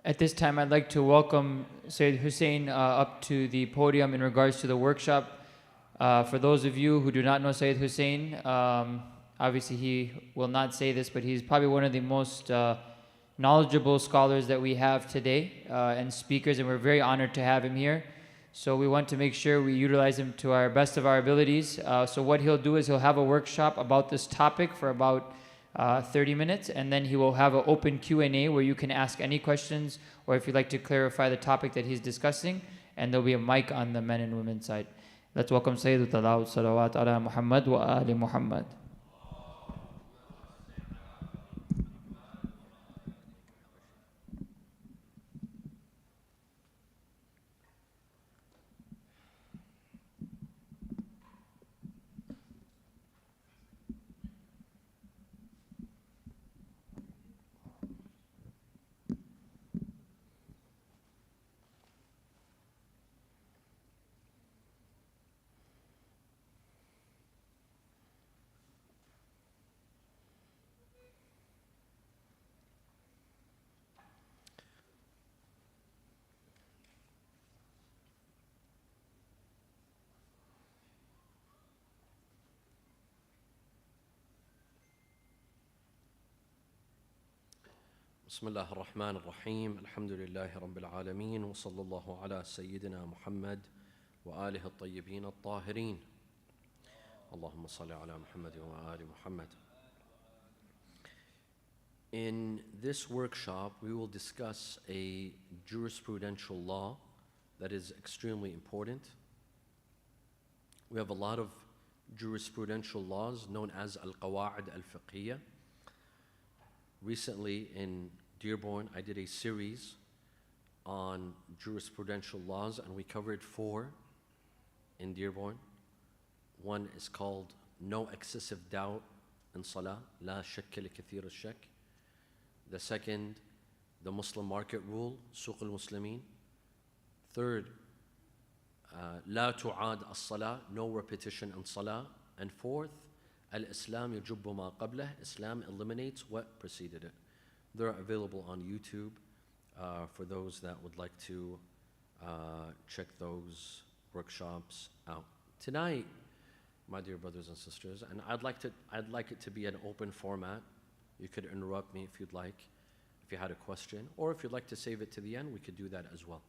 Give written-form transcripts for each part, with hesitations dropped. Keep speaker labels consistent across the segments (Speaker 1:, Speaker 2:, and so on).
Speaker 1: At this time, I'd like to welcome Sayyid Hossain up to the podium in regards to the workshop. For those of you who do not know Sayyid Hossain, obviously he will not say this, but he's probably one of the most knowledgeable scholars that we have today and speakers, and we're very honored to have him here. So we want to make sure we utilize him to our best of our abilities. So what he'll do is he'll have a workshop about this topic for about 30 minutes, and then he will have an open Q&A where you can ask any questions, or if you'd like to clarify the topic that he's discussing, and there'll be a mic on the men and women side. Let's welcome Sayyid Talawat Salawat ala Muhammad wa ali Muhammad.
Speaker 2: بسم الله الرحمن الرحيم الحمد لله رب العالمين وصلى الله على سيدنا محمد وآله الطيبين الطاهرين اللهم صل على محمد وآل محمد. In this workshop, we will discuss a jurisprudential law that is extremely important. We have a lot of jurisprudential laws known as Al-Qawa'id al-Fiqhiyya. Recently in Dearborn, I did a series on jurisprudential laws, and we covered 4 in Dearborn. One is called no excessive doubt in salah, la shakka li kathir al-shak. The second, the Muslim market rule, suq al-Muslimin. Third, la tu'ad as-salah, no repetition in salah. And fourth, al-Islam yajubbu ma qablah, Islam eliminates what preceded it. They're available on YouTube for those that would like to check those workshops out. Tonight, my dear brothers and sisters, and I'd like it to be an open format. You could interrupt me if you'd like, if you had a question, or if you'd like to save it to the end, we could do that as well.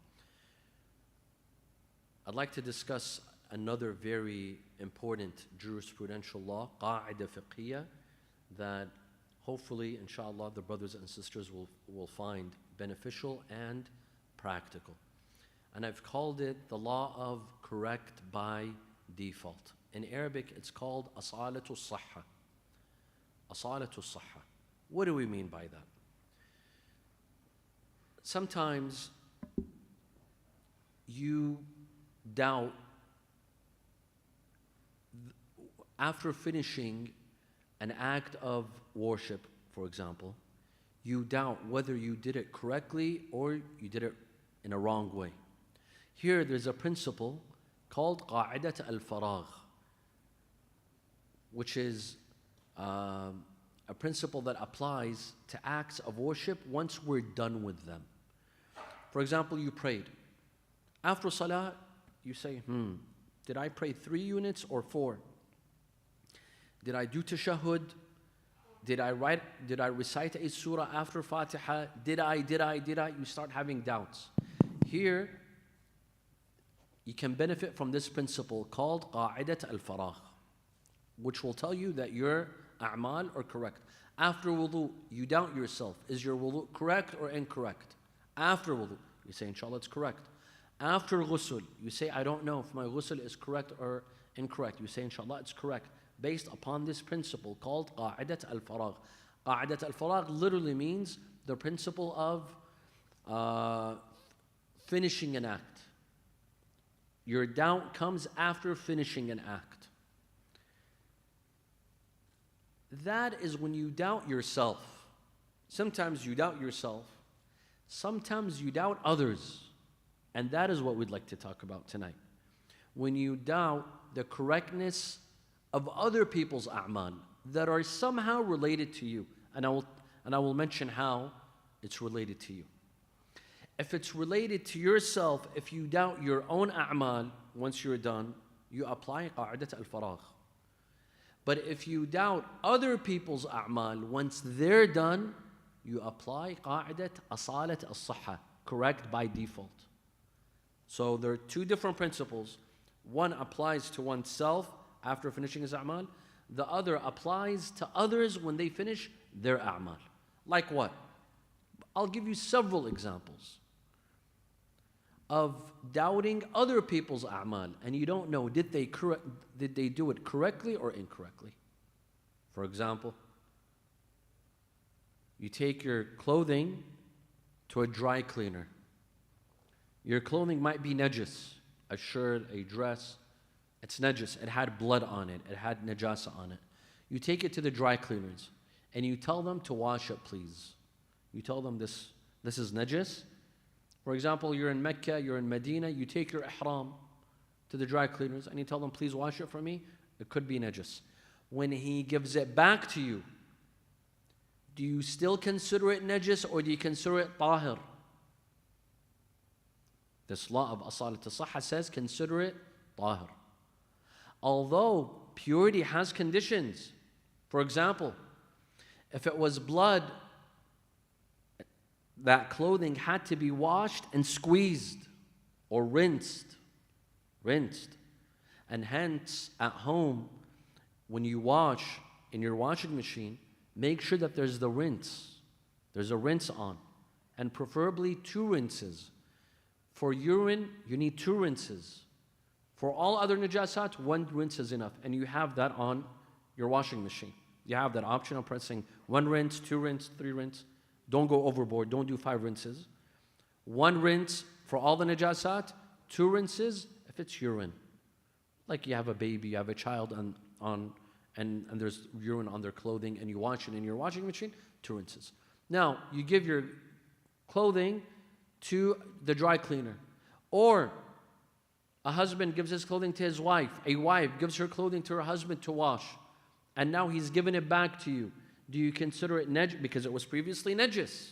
Speaker 2: I'd like to discuss another very important jurisprudential law, qa'ida fiqhiyya, that hopefully, inshallah, the brothers and sisters will find beneficial and practical. And I've called it the law of correct by default. In Arabic, it's called asalatu sahha. Asalatu sahha. What do we mean by that? Sometimes you doubt after finishing an act of worship, for example, you doubt whether you did it correctly or you did it in a wrong way. Here there's a principle called qa'idat al-faragh, which is a principle that applies to acts of worship once we're done with them. For example, you prayed. After salah, you say, did I pray 3 units or 4? Did I do tashahhud? Did I recite a surah after Fatiha? Did I? You start having doubts. Here, you can benefit from this principle called qa'idat al-faragh, which will tell you that your a'mal are correct. After wudu, you doubt yourself. Is your wudu correct or incorrect? After wudu, you say, inshallah, it's correct. After ghusl, you say, I don't know if my ghusl is correct or incorrect. You say, inshallah, it's correct. Based upon this principle called qa'idat al-faragh. Qa'idat al-faragh literally means the principle of finishing an act. Your doubt comes after finishing an act. That is when you doubt yourself. Sometimes you doubt yourself. Sometimes you doubt others. And that is what we'd like to talk about tonight. When you doubt the correctness of other people's a'mal that are somehow related to you. And I will mention how it's related to you. If it's related to yourself, if you doubt your own a'mal, once you're done, you apply qa'idat al-faragh. But if you doubt other people's a'mal, once they're done, you apply qa'idat asalat al-sahha, correct by default. So there are two different principles. One applies to oneself after finishing his a'mal. The other applies to others when they finish their a'mal. Like what? I'll give you several examples of doubting other people's a'mal, and you don't know, did they do it correctly or incorrectly? For example, you take your clothing to a dry cleaner. Your clothing might be najis, a shirt, a dress. It's najis, it had blood on it, it had najasa on it. You take it to the dry cleaners and you tell them to wash it, please. You tell them this is najis. For example, you're in Mecca, you're in Medina, you take your ihram to the dry cleaners and you tell them, please wash it for me. It could be najis. When he gives it back to you, do you still consider it najis or do you consider it tahir? This law of asalat al-sahha says consider it tahir. Although purity has conditions. For example, if it was blood, that clothing had to be washed and squeezed or rinsed. And hence, at home, when you wash in your washing machine, make sure that there's the rinse. There's a rinse on. And preferably 2 rinses. For urine, you need 2 rinses. For all other najasat, 1 rinse is enough. And you have that on your washing machine. You have that option of pressing 1 rinse, 2 rinse, 3 rinse. Don't go overboard. Don't do 5 rinses. 1 rinse for all the najasat, 2 rinses if it's urine. Like you have a baby, you have a child and there's urine on their clothing and you wash it in your washing machine, 2 rinses. Now, you give your clothing to the dry cleaner. Or a husband gives his clothing to his wife. A wife gives her clothing to her husband to wash. And now he's given it back to you. Do you consider it najis? Because it was previously najis.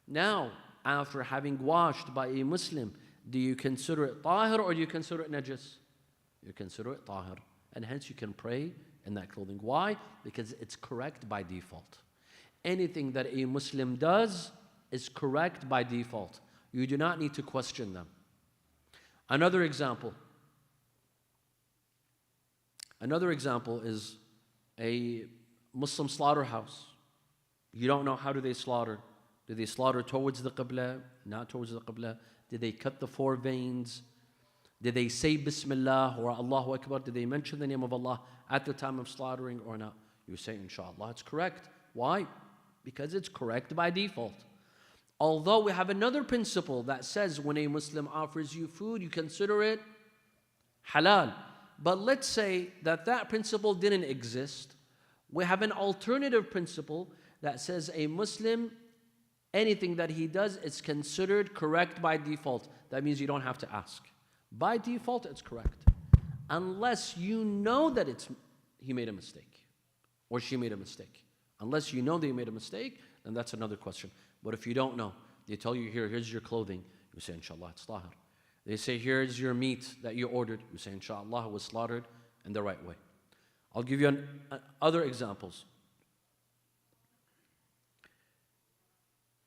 Speaker 2: Now, after having washed by a Muslim, do you consider it tahir or do you consider it najis? You consider it tahir. And hence you can pray in that clothing. Why? Because it's correct by default. Anything that a Muslim does is correct by default. You do not need to question them. Another example is a Muslim slaughterhouse. You don't know how do they slaughter. Do they slaughter towards the Qibla? Not towards the Qibla. Did they cut the 4 veins? Did they say Bismillah or Allahu Akbar? Did they mention the name of Allah at the time of slaughtering or not? You say, inshallah, it's correct. Why? Because it's correct by default. Although we have another principle that says when a Muslim offers you food, you consider it halal. But let's say that principle didn't exist. We have an alternative principle that says a Muslim, anything that he does is considered correct by default. That means you don't have to ask. By default, it's correct. Unless you know that he made a mistake or she made a mistake. Unless you know that you made a mistake, then that's another question. But if you don't know, they tell you, here's your clothing. You say, inshallah, it's tahir. They say, here's your meat that you ordered. You say, inshallah, it was slaughtered in the right way. I'll give you other examples.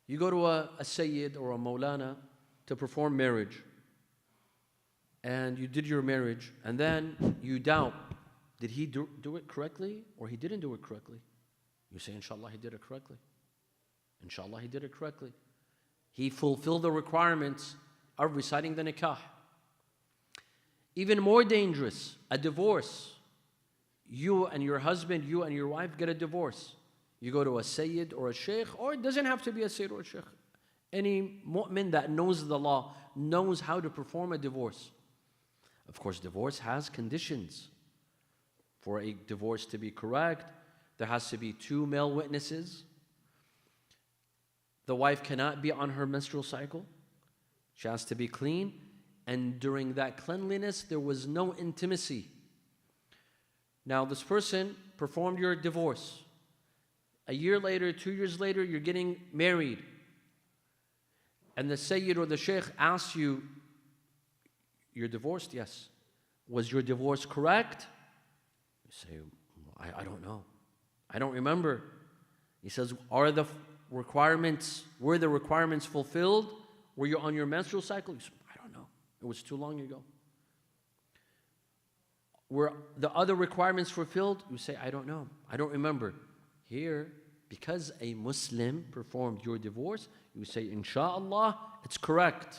Speaker 2: You go to a Sayyid or a Maulana to perform marriage. And you did your marriage. And then you doubt, did he do it correctly or he didn't do it correctly? You say, inshallah, he did it correctly. Inshallah, he did it correctly. He fulfilled the requirements of reciting the nikah. Even more dangerous, a divorce. You and your husband, you and your wife get a divorce. You go to a sayyid or a sheikh, or it doesn't have to be a sayyid or a sheikh. Any mu'min that knows the law, knows how to perform a divorce. Of course, divorce has conditions. For a divorce to be correct, there has to be 2 male witnesses. The wife cannot be on her menstrual cycle. She has to be clean. And during that cleanliness, there was no intimacy. Now, this person performed your divorce. A year later, 2 years later, you're getting married. and the Sayyid or the Sheikh asks you, you're divorced? Yes. Was your divorce correct? You say, I don't know. I don't remember. He says, were the requirements fulfilled? Were you on your menstrual cycle? You say, I don't know. It was too long ago. Were the other requirements fulfilled? You say, I don't know. I don't remember. Here, because a Muslim performed your divorce, you say, Insha'Allah, it's correct.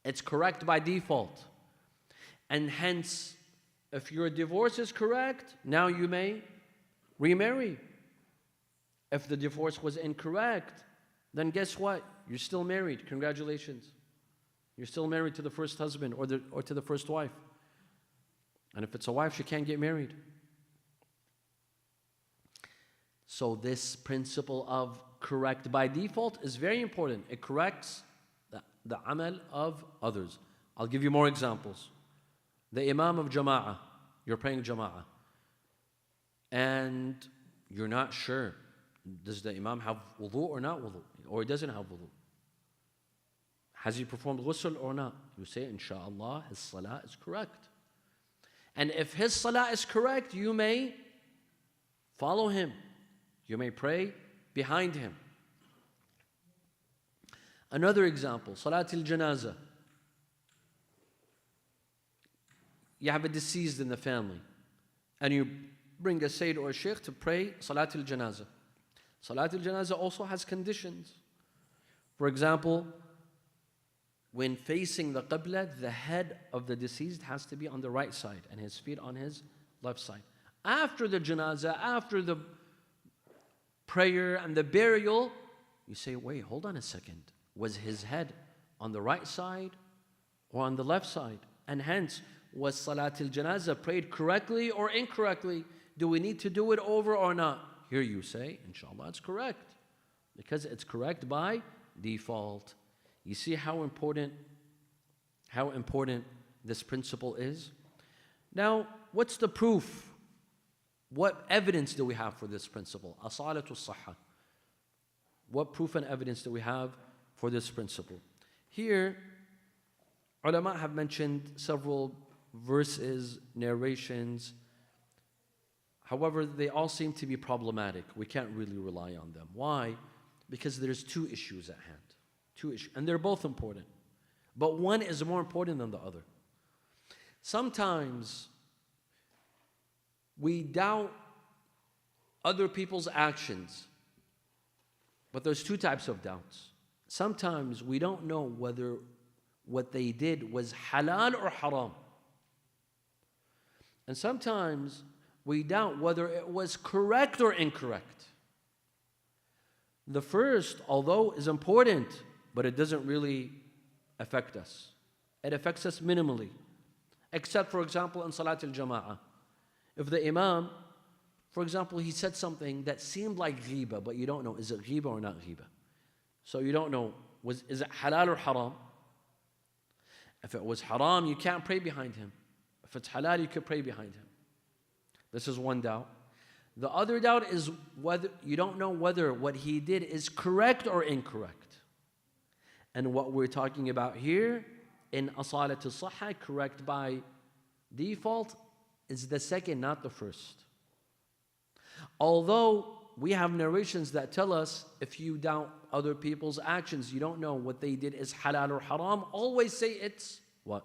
Speaker 2: It's correct by default. And hence, if your divorce is correct, now you may remarry. If the divorce was incorrect, then guess what? You're still married. Congratulations. You're still married to the first husband or to the first wife. And if it's a wife, she can't get married. So this principle of correct by default is very important. It corrects the amal of others. I'll give you more examples. The Imam of Jama'ah, you're praying Jama'ah, and you're not sure, does the Imam have wudu or not wudu? Or he doesn't have wudu? Has he performed ghusl or not? You say, Insha'Allah, his salah is correct. And if his salah is correct, you may follow him. You may pray behind him. Another example, Salatul Janazah. You have a deceased in the family, and you bring a Sayyid or a Sheikh to pray Salatul Janazah. Salatul Janazah also has conditions. For example, when facing the Qibla, the head of the deceased has to be on the right side and his feet on his left side. After the Janazah, after the prayer and the burial, you say, wait, hold on a second. Was his head on the right side or on the left side? And hence, was Salatul Janazah prayed correctly or incorrectly? Do we need to do it over or not? Here you say, Inshallah, it's correct. Because it's correct by default. You see how important this principle is? Now, what's the proof? What evidence do we have for this principle? Asalatu Sahha. What proof and evidence do we have for this principle? Here, ulama have mentioned several verses, narrations. However, they all seem to be problematic. We can't really rely on them. Why? Because there's two issues at hand. Two issues, and they're both important. But one is more important than the other. Sometimes we doubt other people's actions. But there's two types of doubts. Sometimes we don't know whether what they did was halal or haram. And sometimes we doubt whether it was correct or incorrect. The first, although is important, but it doesn't really affect us. It affects us minimally. Except, for example, in Salatul Jama'ah. If the Imam, for example, he said something that seemed like ghiba, but you don't know, is it ghiba or not ghiba? So you don't know, is it halal or haram? If it was haram, you can't pray behind him. If it's halal, you could pray behind him. This is one doubt. The other doubt is whether you don't know whether what he did is correct or incorrect. And what we're talking about here in Asalat al-Sahha, correct by default, is the second, not the first. Although we have narrations that tell us if you doubt other people's actions, you don't know what they did is halal or haram, always say it's what?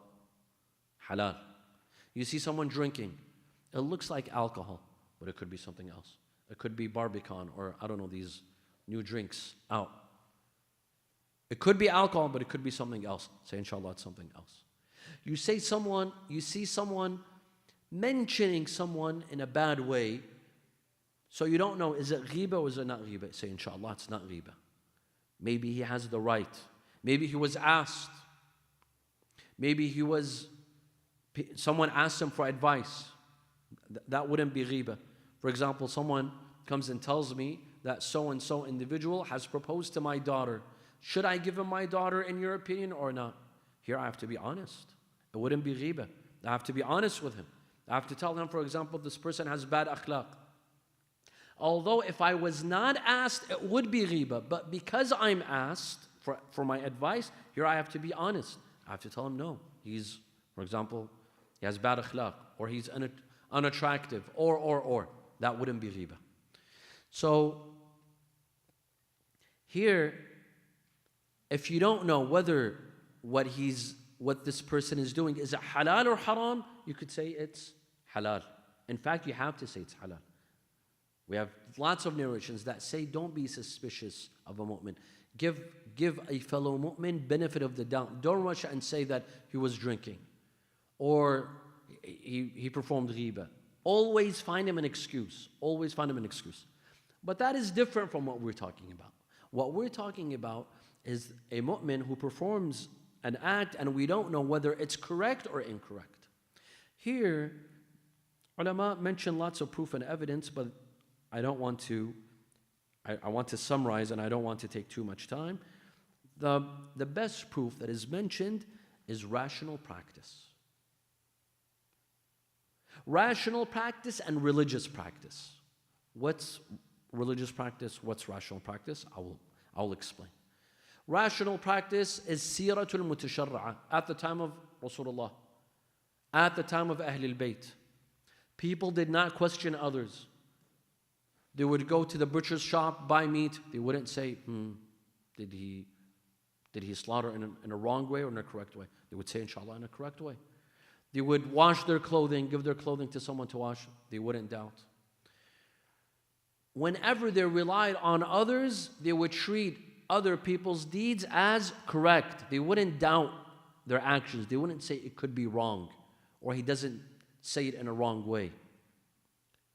Speaker 2: Halal. You see someone drinking, it looks like alcohol, but it could be something else. It could be Barbican or I don't know, these new drinks out. It could be alcohol, but it could be something else. Say, inshallah, it's something else. You see someone mentioning someone in a bad way, so you don't know, is it ghiba or is it not ghiba? Say, inshallah, it's not ghiba. Maybe he has the right. Maybe he was asked. Maybe someone asked him for advice. That wouldn't be ghiba. For example, someone comes and tells me that so-and-so individual has proposed to my daughter. Should I give him my daughter in your opinion or not? Here I have to be honest. It wouldn't be ghiba. I have to be honest with him. I have to tell him, for example, this person has bad akhlaq. Although if I was not asked, it would be ghiba. But because I'm asked, for my advice, here I have to be honest. I have to tell him no. He's, for example, he has bad akhlaq, or he's unattractive, or. That wouldn't be ghibah. So, here, if you don't know whether what this person is doing is halal or haram, you could say it's halal. In fact, you have to say it's halal. We have lots of narrations that say don't be suspicious of a mu'min. Give a fellow mu'min benefit of the doubt. Don't rush and say that he was drinking or he performed ghibah. Always find him an excuse. Always find him an excuse. But that is different from what we're talking about. What we're talking about is a mu'min who performs an act and we don't know whether it's correct or incorrect. Here, ulama mention lots of proof and evidence, but I want to summarize and I don't want to take too much time. The best proof that is mentioned is rational practice. Rational practice and religious practice. What's religious practice? What's rational practice? I will explain. Rational practice is siratul mutasharra'a at the time of Rasulullah, at the time of Ahlul Bayt. People did not question others. They would go to the butcher's shop, buy meat. They wouldn't say, did he slaughter in a wrong way or in a correct way? They would say, inshallah, in a correct way. They would wash their clothing, give their clothing to someone to wash. They wouldn't doubt. Whenever they relied on others, they would treat other people's deeds as correct. They wouldn't doubt their actions. They wouldn't say it could be wrong, or he doesn't say it in a wrong way.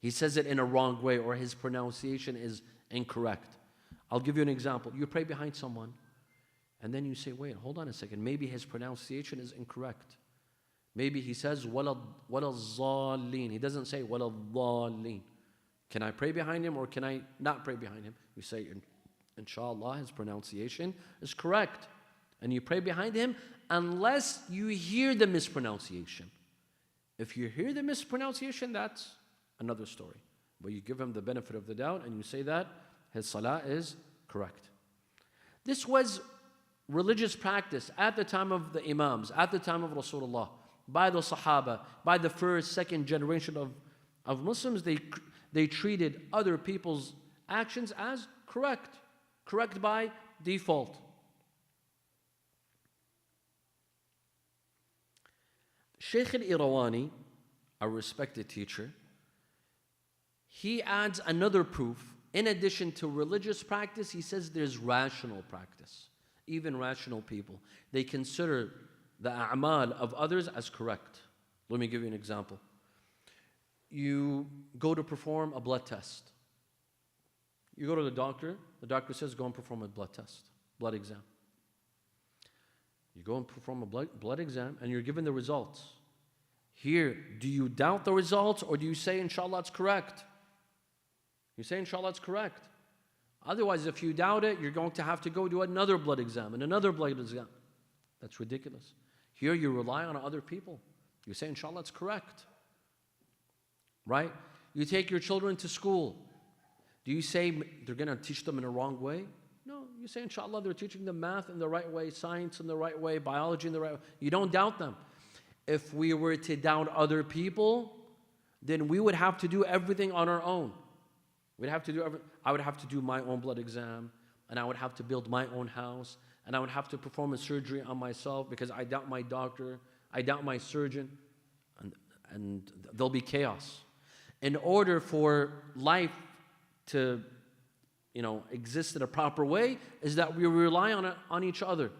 Speaker 2: He says it in a wrong way, or his pronunciation is incorrect. I'll give you an example. You pray behind someone, and then you say, wait, hold on a second. Maybe his pronunciation is incorrect. Maybe he says, wala zalleen. He doesn't say, wala dhalleen. Can I pray behind him, or can I not pray behind him? You say, inshallah, his pronunciation is correct. And you pray behind him unless you hear the mispronunciation. If you hear the mispronunciation, that's another story. But you give him the benefit of the doubt and you say that his salah is correct. This was religious practice at the time of the Imams, at the time of Rasulullah, by the Sahaba, by the first, second generation of Muslims. They treated other people's actions as correct by default. Shaykh al-Irawani, a respected teacher, he adds another proof. In addition to religious practice, he says there's rational practice. Even rational people, they consider the a'mal of others as correct. Let me give you an example. You go to perform a blood test. You go to the doctor says go and perform a blood test, blood exam. You go and perform a blood exam and you're given the results. Here, do you doubt the results or do you say, inshallah, it's correct? You say, inshallah, it's correct. Otherwise, if you doubt it, you're going to have to go do another blood exam and another blood exam. That's ridiculous. Here, you rely on other people. You say, inshallah, it's correct. Right? You take your children to school. Do you say they're going to teach them in a wrong way? No, you say, inshallah, they're teaching them math in the right way, science in the right way, biology in the right way. You don't doubt them. If we were to doubt other people, then we would have to do everything on our own. I would have to do my own blood exam, and I would have to build my own house, and I would have to perform a surgery on myself because I doubt my doctor, I doubt my surgeon, and there'll be chaos. In order for life to, exist in a proper way, is that we rely on each other.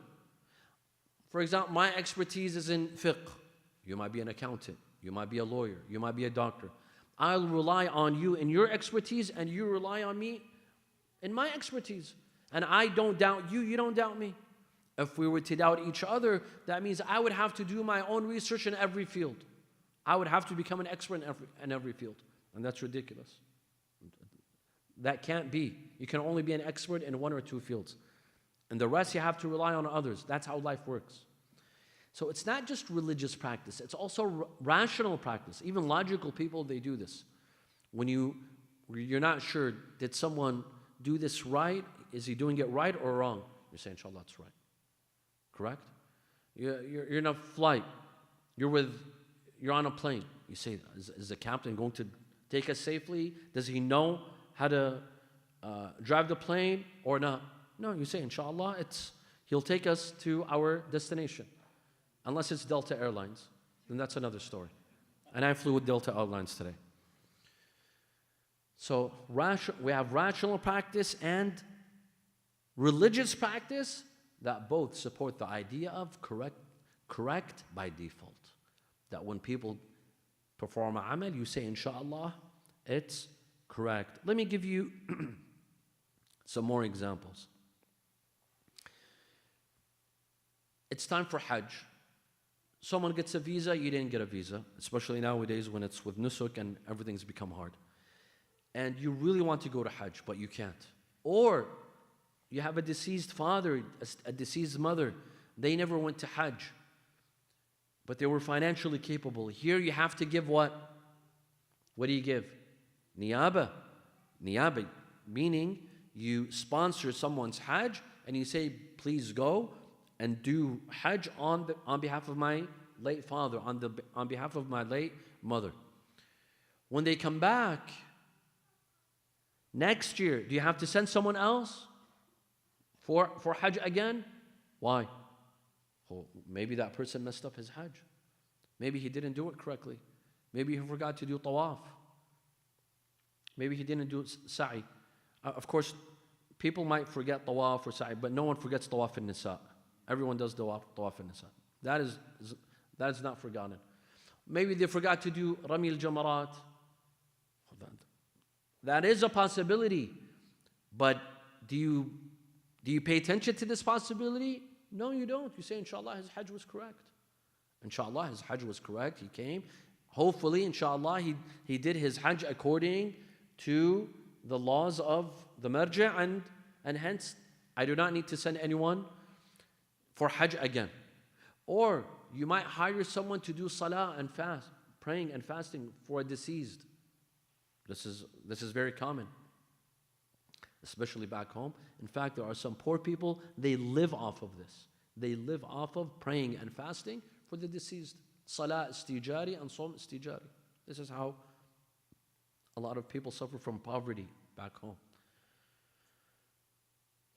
Speaker 2: For example, my expertise is in fiqh. You might be an accountant. You might be a lawyer. You might be a doctor. I'll rely on you in your expertise, and you rely on me in my expertise. And I don't doubt you, you don't doubt me. If we were to doubt each other, that means I would have to do my own research in every field. I would have to become an expert in every field. And that's ridiculous. That can't be. You can only be an expert in one or two fields. And the rest you have to rely on others. That's how life works. So it's not just religious practice, it's also rational practice. Even logical people, they do this. When you're not sure, did someone do this right? Is he doing it right or wrong? You say, inshallah, that's right. Correct? You're in a flight. You're on a plane. You say, is the captain going to take us safely? Does he know how to drive the plane or not? No, you say, inshallah, he'll take us to our destination. Unless it's Delta Airlines, then that's another story. And I flew with Delta Airlines today. So we have rational practice and religious practice that both support the idea of correct by default. That when people perform a amal, you say, inshallah, it's correct. Let me give you some more examples. It's time for Hajj. Someone gets a visa, you didn't get a visa, especially nowadays when it's with nusuk and everything's become hard. And you really want to go to Hajj, but you can't. Or you have a deceased father, a deceased mother. They never went to Hajj, but they were financially capable. Here you have to give what? What do you give? Niyaba. Niyaba, meaning you sponsor someone's Hajj and you say, please go and do Hajj on behalf of my late father, on behalf of my late mother. When they come back next year, do you have to send someone else for Hajj again? Why? Well, maybe that person messed up his Hajj. Maybe he didn't do it correctly. Maybe he forgot to do tawaf. Maybe he didn't do sa'i. Of course, people might forget tawaf or sa'i, but no one forgets tawaf in nisa. Everyone does tawaf in nisa. That is not forgotten. Maybe they forgot to do rami al-jamarat. That is a possibility. But do you pay attention to this possibility? No, you don't. You say, inshallah, his Hajj was correct. Inshallah, his Hajj was correct. He came. Hopefully, inshallah, he did his Hajj according to the laws of the marja, and hence, I do not need to send anyone for Hajj again. Or you might hire someone to do salah and fast, praying and fasting for a deceased. This is very common, especially back home. In fact, there are some poor people, they live off of this. They live off of praying and fasting for the deceased. Salah istijari and som istijari. This is how a lot of people suffer from poverty back home.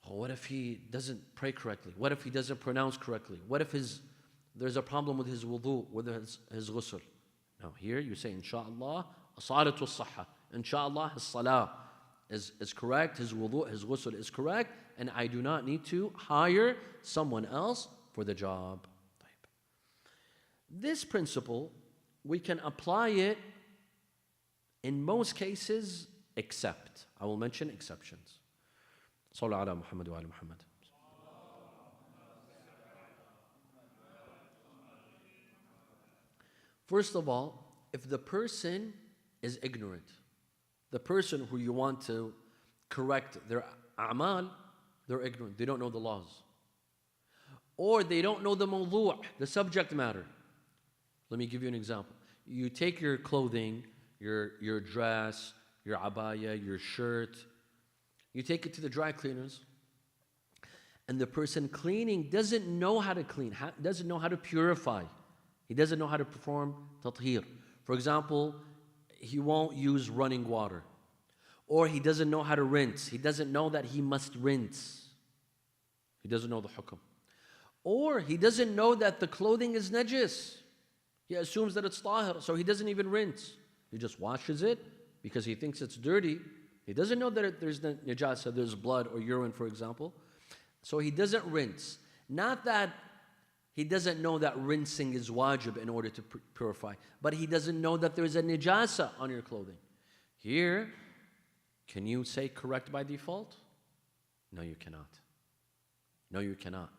Speaker 2: Oh, what if he doesn't pray correctly? What if he doesn't pronounce correctly? What if there's a problem with his wudu, with his ghusl? Now here you say, inshallah, asalatu as-sahha. Inshallah, his salah is correct, his wudu, his ghusl is correct, and I do not need to hire someone else for the job. This principle, we can apply it in most cases, except. I will mention exceptions. Sallu ala Muhammad wa ala Muhammad. First of all, if the person is ignorant, the person who you want to correct their a'mal, they're ignorant. They don't know the laws. Or they don't know the mawdu', the subject matter. Let me give you an example. You take your clothing, your dress, your abaya, your shirt, you take it to the dry cleaners, and the person cleaning doesn't know how to clean, doesn't know how to purify. He doesn't know how to perform tathir. For example, he won't use running water. Or he doesn't know how to rinse. He doesn't know that he must rinse. He doesn't know the hukum. Or he doesn't know that the clothing is najis. He assumes that it's tahir, so he doesn't even rinse. He just washes it because he thinks it's dirty. He doesn't know that there's najasa, there's blood or urine, for example. So he doesn't rinse. Not that he doesn't know that rinsing is wajib in order to purify, but he doesn't know that there's a najasa on your clothing. Here, can you say correct by default? No, you cannot. No, you cannot.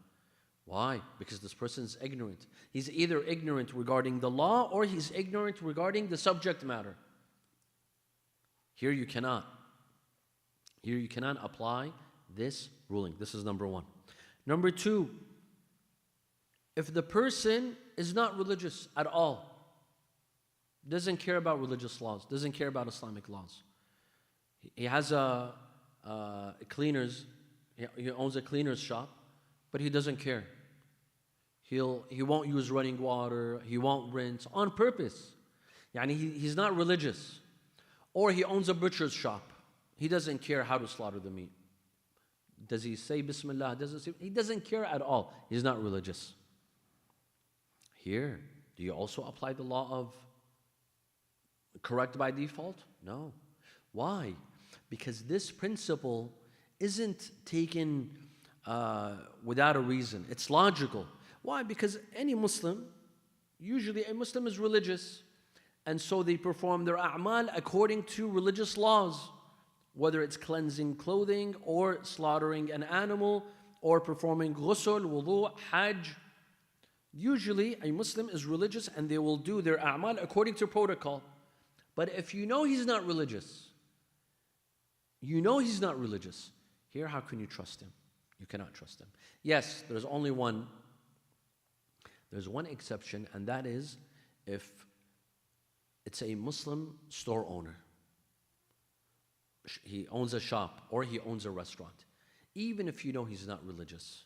Speaker 2: Why? Because this person is ignorant. He's either ignorant regarding the law or he's ignorant regarding the subject matter. Here you cannot. Here you cannot apply this ruling. This is number one. Number two, if the person is not religious at all, doesn't care about religious laws, doesn't care about Islamic laws. He has a cleaner's, he owns a cleaner's shop, but he doesn't care. He won't use running water, he won't rinse on purpose. He's not religious. Or he owns a butcher's shop. He doesn't care how to slaughter the meat. Does he say Bismillah? He doesn't care at all. He's not religious. Here, do you also apply the law of correct by default? No. Why? Because this principle isn't taken without a reason. It's logical. Why? Because usually a Muslim is religious, and so they perform their a'mal according to religious laws, whether it's cleansing clothing or slaughtering an animal or performing ghusl, wudu, hajj. Usually a Muslim is religious and they will do their a'mal according to protocol. But if you know he's not religious, here how can you trust him? You cannot trust him. Yes, there's one exception, and that is if it's a Muslim store owner. He owns a shop or he owns a restaurant. Even if you know he's not religious,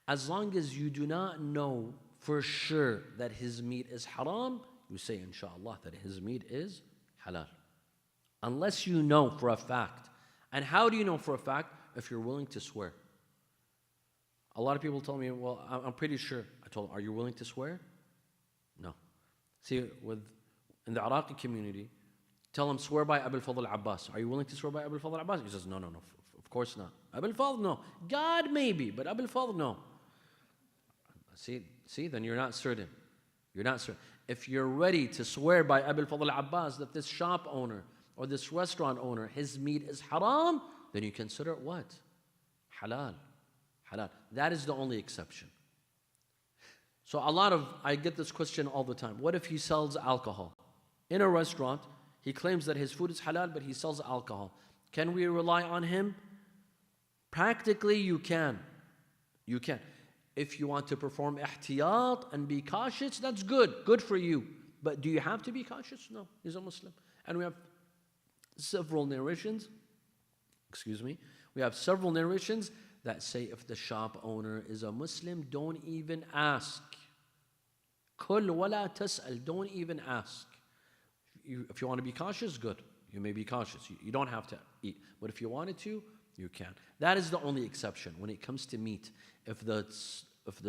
Speaker 2: as long as you do not know for sure that his meat is haram, you say inshallah that his meat is halal. Unless you know for a fact. And how do you know for a fact? If you're willing to swear. A lot of people tell me, well, I'm pretty sure. I told them, are you willing to swear? No. See, in the Iraqi community, tell them, swear by Abu al-Fadl Abbas. Are you willing to swear by Abu al-Fadl Abbas? He says, no, of course not. Abu al-Fadl, no. God maybe, but Abu al-Fadl, no. See, then you're not certain. You're not certain. If you're ready to swear by Abu al-Fadl Abbas that this shop owner or this restaurant owner, his meat is haram, then you consider it what? Halal. Halal. That is the only exception. So I get this question all the time. What if he sells alcohol? In a restaurant, he claims that his food is halal, but he sells alcohol. Can we rely on him? Practically, you can. You can. If you want to perform ihtiyat and be cautious, that's good. Good for you. But do you have to be cautious? No. He's a Muslim. And we have several narrations. We have several narrations that say if the shop owner is a Muslim, don't even ask. Kul wala tas'al. Don't even ask. If you want to be cautious, good. You may be cautious. You don't have to eat. But if you wanted to, you can. That is the only exception when it comes to meat. If the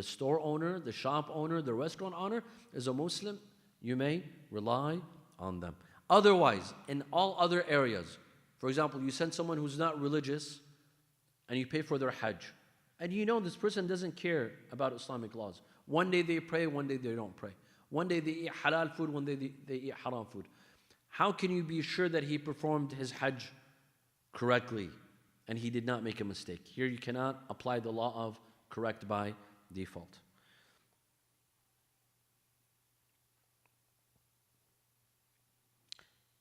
Speaker 2: store owner, the shop owner, the restaurant owner is a Muslim, you may rely on them. Otherwise, in all other areas, for example, you send someone who's not religious and you pay for their hajj, and you know this person doesn't care about Islamic laws. One day they pray, one day they don't pray. One day they eat halal food, one day they eat haram food. How can you be sure that he performed his hajj correctly and he did not make a mistake? Here you cannot apply the law of correct by default.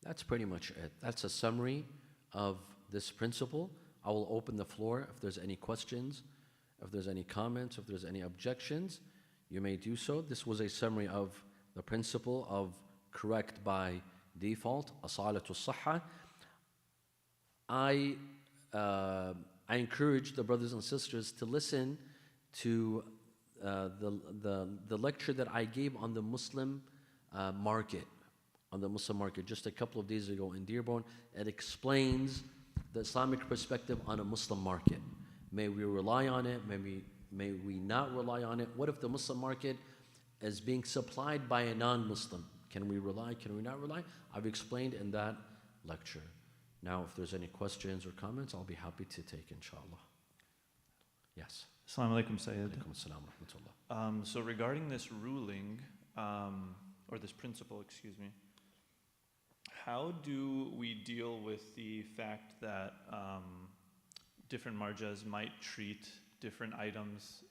Speaker 2: That's pretty much it. That's a summary of this principle. I will open the floor if there's any questions, if there's any comments, if there's any objections, you may do so. This was a summary of the principle of correct by default, asalatu sahha. I encourage the brothers and sisters to listen to the lecture that I gave on the Muslim market. On the Muslim market just a couple of days ago in Dearborn. It explains the Islamic perspective on a Muslim market. May we rely on it? May we not rely on it? What if the Muslim market is being supplied by a non-Muslim? Can we rely? Can we not rely? I've explained in that lecture. Now, if there's any questions or comments, I'll be happy to take, inshallah. Yes.
Speaker 3: Assalamu alaikum, Sayyid.
Speaker 2: Alaikum assalam wa rahmatullah.
Speaker 3: So regarding this ruling, or this principle, excuse me, how do we deal with the fact that different marjas might treat different items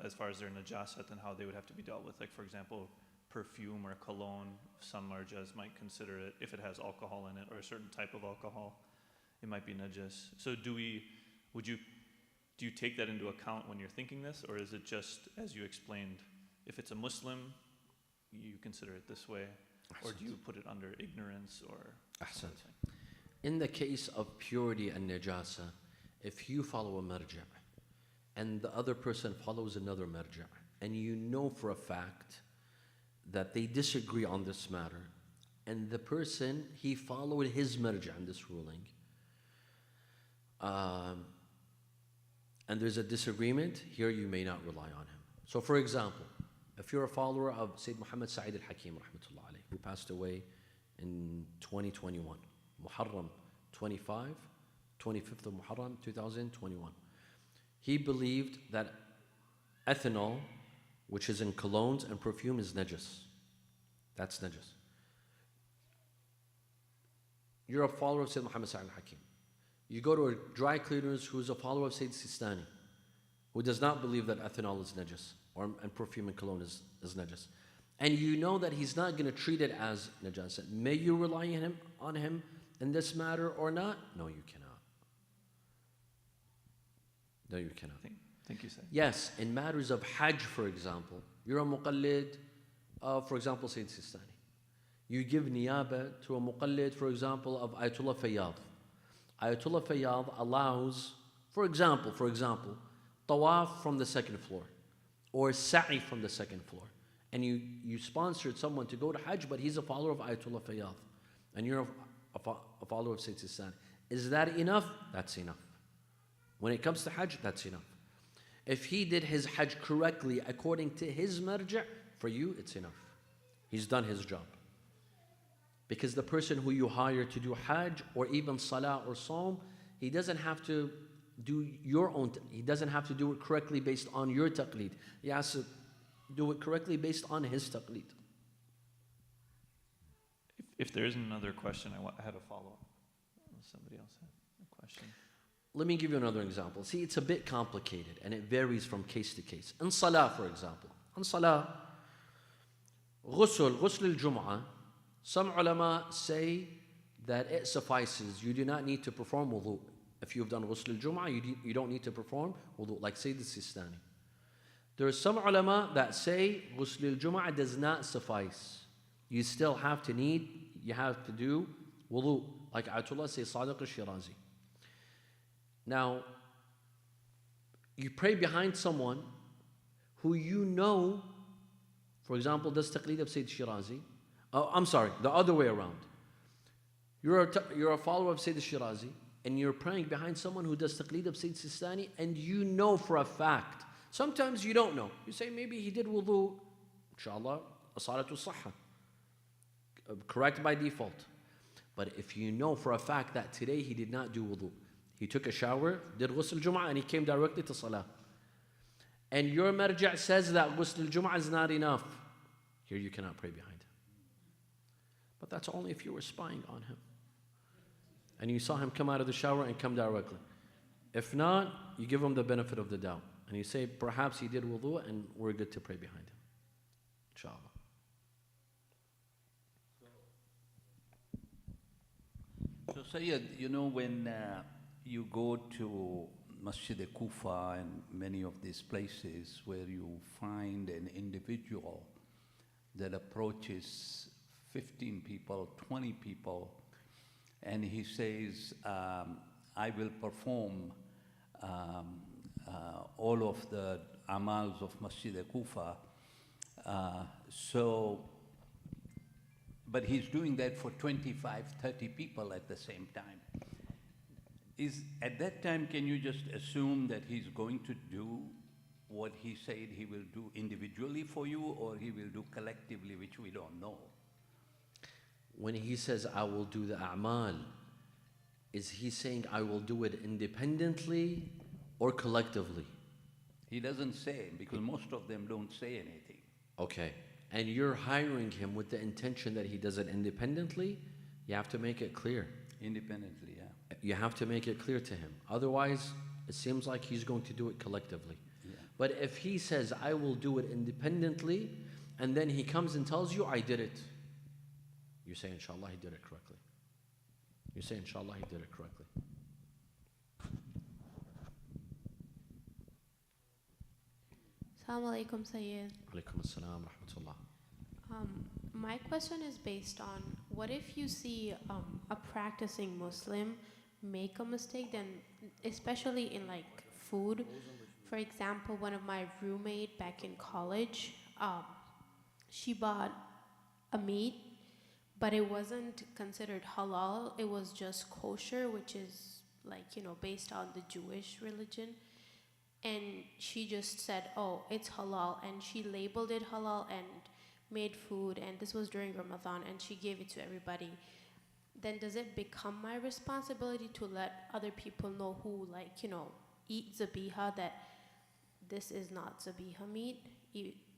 Speaker 3: as far as their najasat and how they would have to be dealt with? Like, for example, perfume or cologne, some marjas might consider it, if it has alcohol in it or a certain type of alcohol, it might be najas. So do you take that into account when you're thinking this, or is it just, as you explained, if it's a Muslim, you consider it this way? Or do you put it under ignorance or
Speaker 2: something? In the case of purity and najasa, if you follow a marja' and the other person follows another marja', and you know for a fact that they disagree on this matter, and the person, he followed his marja' in this ruling, and there's a disagreement, here you may not rely on him. So for example, if you're a follower of Sayyid Muhammad Sa'id al-Hakim, rahmatullah alayh, who passed away in 2021, Muharram 25th of Muharram 2021, he believed that ethanol, which is in colognes and perfume, is najas. That's najas. You're a follower of Sayyid Muhammad Sa'id al-Hakim. You go to a dry cleaners who's a follower of Sayyid Sistani, who does not believe that ethanol is najas, and perfume and cologne is najas. And you know that he's not going to treat it as najasa. May you rely on him in this matter or not? No, you cannot. No, you cannot.
Speaker 3: Thank you, Sayyid.
Speaker 2: Yes, in matters of Hajj, for example, you're a muqallid of, for example, Sayyid Sistani. You give niyaba to a muqallid, for example, of Ayatollah Fayyad. Ayatollah Fayyad allows, for example, tawaf from the second floor, or sa'i from the second floor. And you sponsored someone to go to Hajj, but he's a follower of Ayatollah Fayyad, and you're a follower of Sayyid Sistani. Is that enough? That's enough. When it comes to Hajj, that's enough. If he did his Hajj correctly according to his marja', for you, it's enough. He's done his job. Because the person who you hire to do Hajj or even Salah or Sawm, he doesn't have to do he doesn't have to do it correctly based on your taqleed. He has to do it correctly based on his taqleed.
Speaker 3: If there is another question, I had a follow-up. Somebody else had a question.
Speaker 2: Let me give you another example. See, it's a bit complicated and it varies from case to case. In Salah, for example. In Salah, ghusl al-Jum'ah, some ulama say that it suffices. You do not need to perform wudu. If you've done ghusl al-Jum'ah, you don't need to perform wudu, like Sayyid al-Sistani. There are some ulama that say ghusl al-Jum'ah does not suffice. You still have to do wudu, like Ayatollah Sayyid Sadiq al-Shirazi. Now, you pray behind someone who you know, for example, does taqleed of Sayyid Shirazi. Oh, I'm sorry, the other way around. You're a follower of Sayyid Shirazi, and you're praying behind someone who does taqleed of Sayyid Sistani, and you know for a fact. Sometimes you don't know. You say, maybe he did wudu, inshallah, as-salatu sahha, correct by default. But if you know for a fact that today he did not do wudu, he took a shower, did ghusl al-Jum'ah, and he came directly to Salah. And your marja' says that ghusl al-Jum'ah is not enough. Here you cannot pray behind him. But that's only if you were spying on him. And you saw him come out of the shower and come directly. If not, you give him the benefit of the doubt. And you say, perhaps he did wudu and we're good to pray behind him. Inshallah.
Speaker 4: So Sayyid, you know, when you go to Masjid Kufa and many of these places where you find an individual that approaches 15 people, 20 people, and he says, I will perform all of the amals of Masjid Kufa. But he's doing that for 25, 30 people at the same time. At that time, can you just assume that he's going to do what he said he will do individually for you, or he will do collectively, which we don't know?
Speaker 2: When he says, I will do the a'mal, is he saying I will do it independently or collectively?
Speaker 4: He doesn't say, because most of them don't say anything.
Speaker 2: Okay. And you're hiring him with the intention that he does it independently, you have to make it clear.
Speaker 4: Independently, yeah.
Speaker 2: You have to make it clear to him. Otherwise, it seems like he's going to do it collectively.
Speaker 4: Yeah.
Speaker 2: But if he says, I will do it independently, and then he comes and tells you, I did it, you say, inshallah, he did it correctly. You say, inshallah, he did it correctly.
Speaker 5: Assalamu alaikum, Sayyid.
Speaker 2: Alaikum as-salam, rahmatullah.
Speaker 5: My question is based on, what if you see a practicing Muslim make a mistake, then especially in like food, for example, one of my roommate back in college, she bought a meat, but it wasn't considered halal. It was just kosher, which is like, you know, based on the Jewish religion. And she just said, oh, it's halal. And she labeled it halal and made food. And this was during Ramadan, and she gave it to everybody. Then does it become my responsibility to let other people know who, like, you know, eat zabiha, that this is not zabiha meat,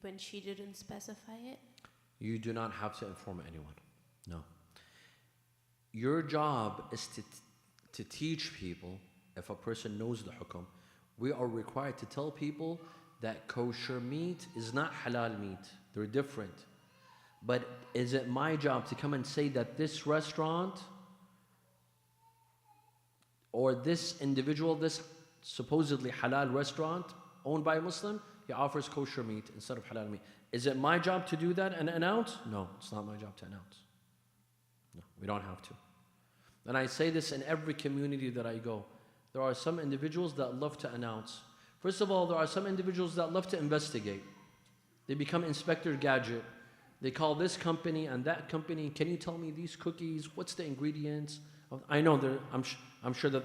Speaker 5: when she didn't specify it?
Speaker 2: You do not have to inform anyone. No. Your job is to teach people. If a person knows the hukum, we are required to tell people that kosher meat is not halal meat. They're different. But is it my job to come and say that this restaurant or this individual, this supposedly halal restaurant owned by a Muslim, he offers kosher meat instead of halal meat? Is it my job to do that and announce? No, it's not my job to announce. No, we don't have to. And I say this in every community that I go. There are some individuals that love to announce. First of all, there are some individuals that love to investigate. They become Inspector Gadget. They call this company and that company. Can you tell me these cookies? What's the ingredients? I know I'm sure that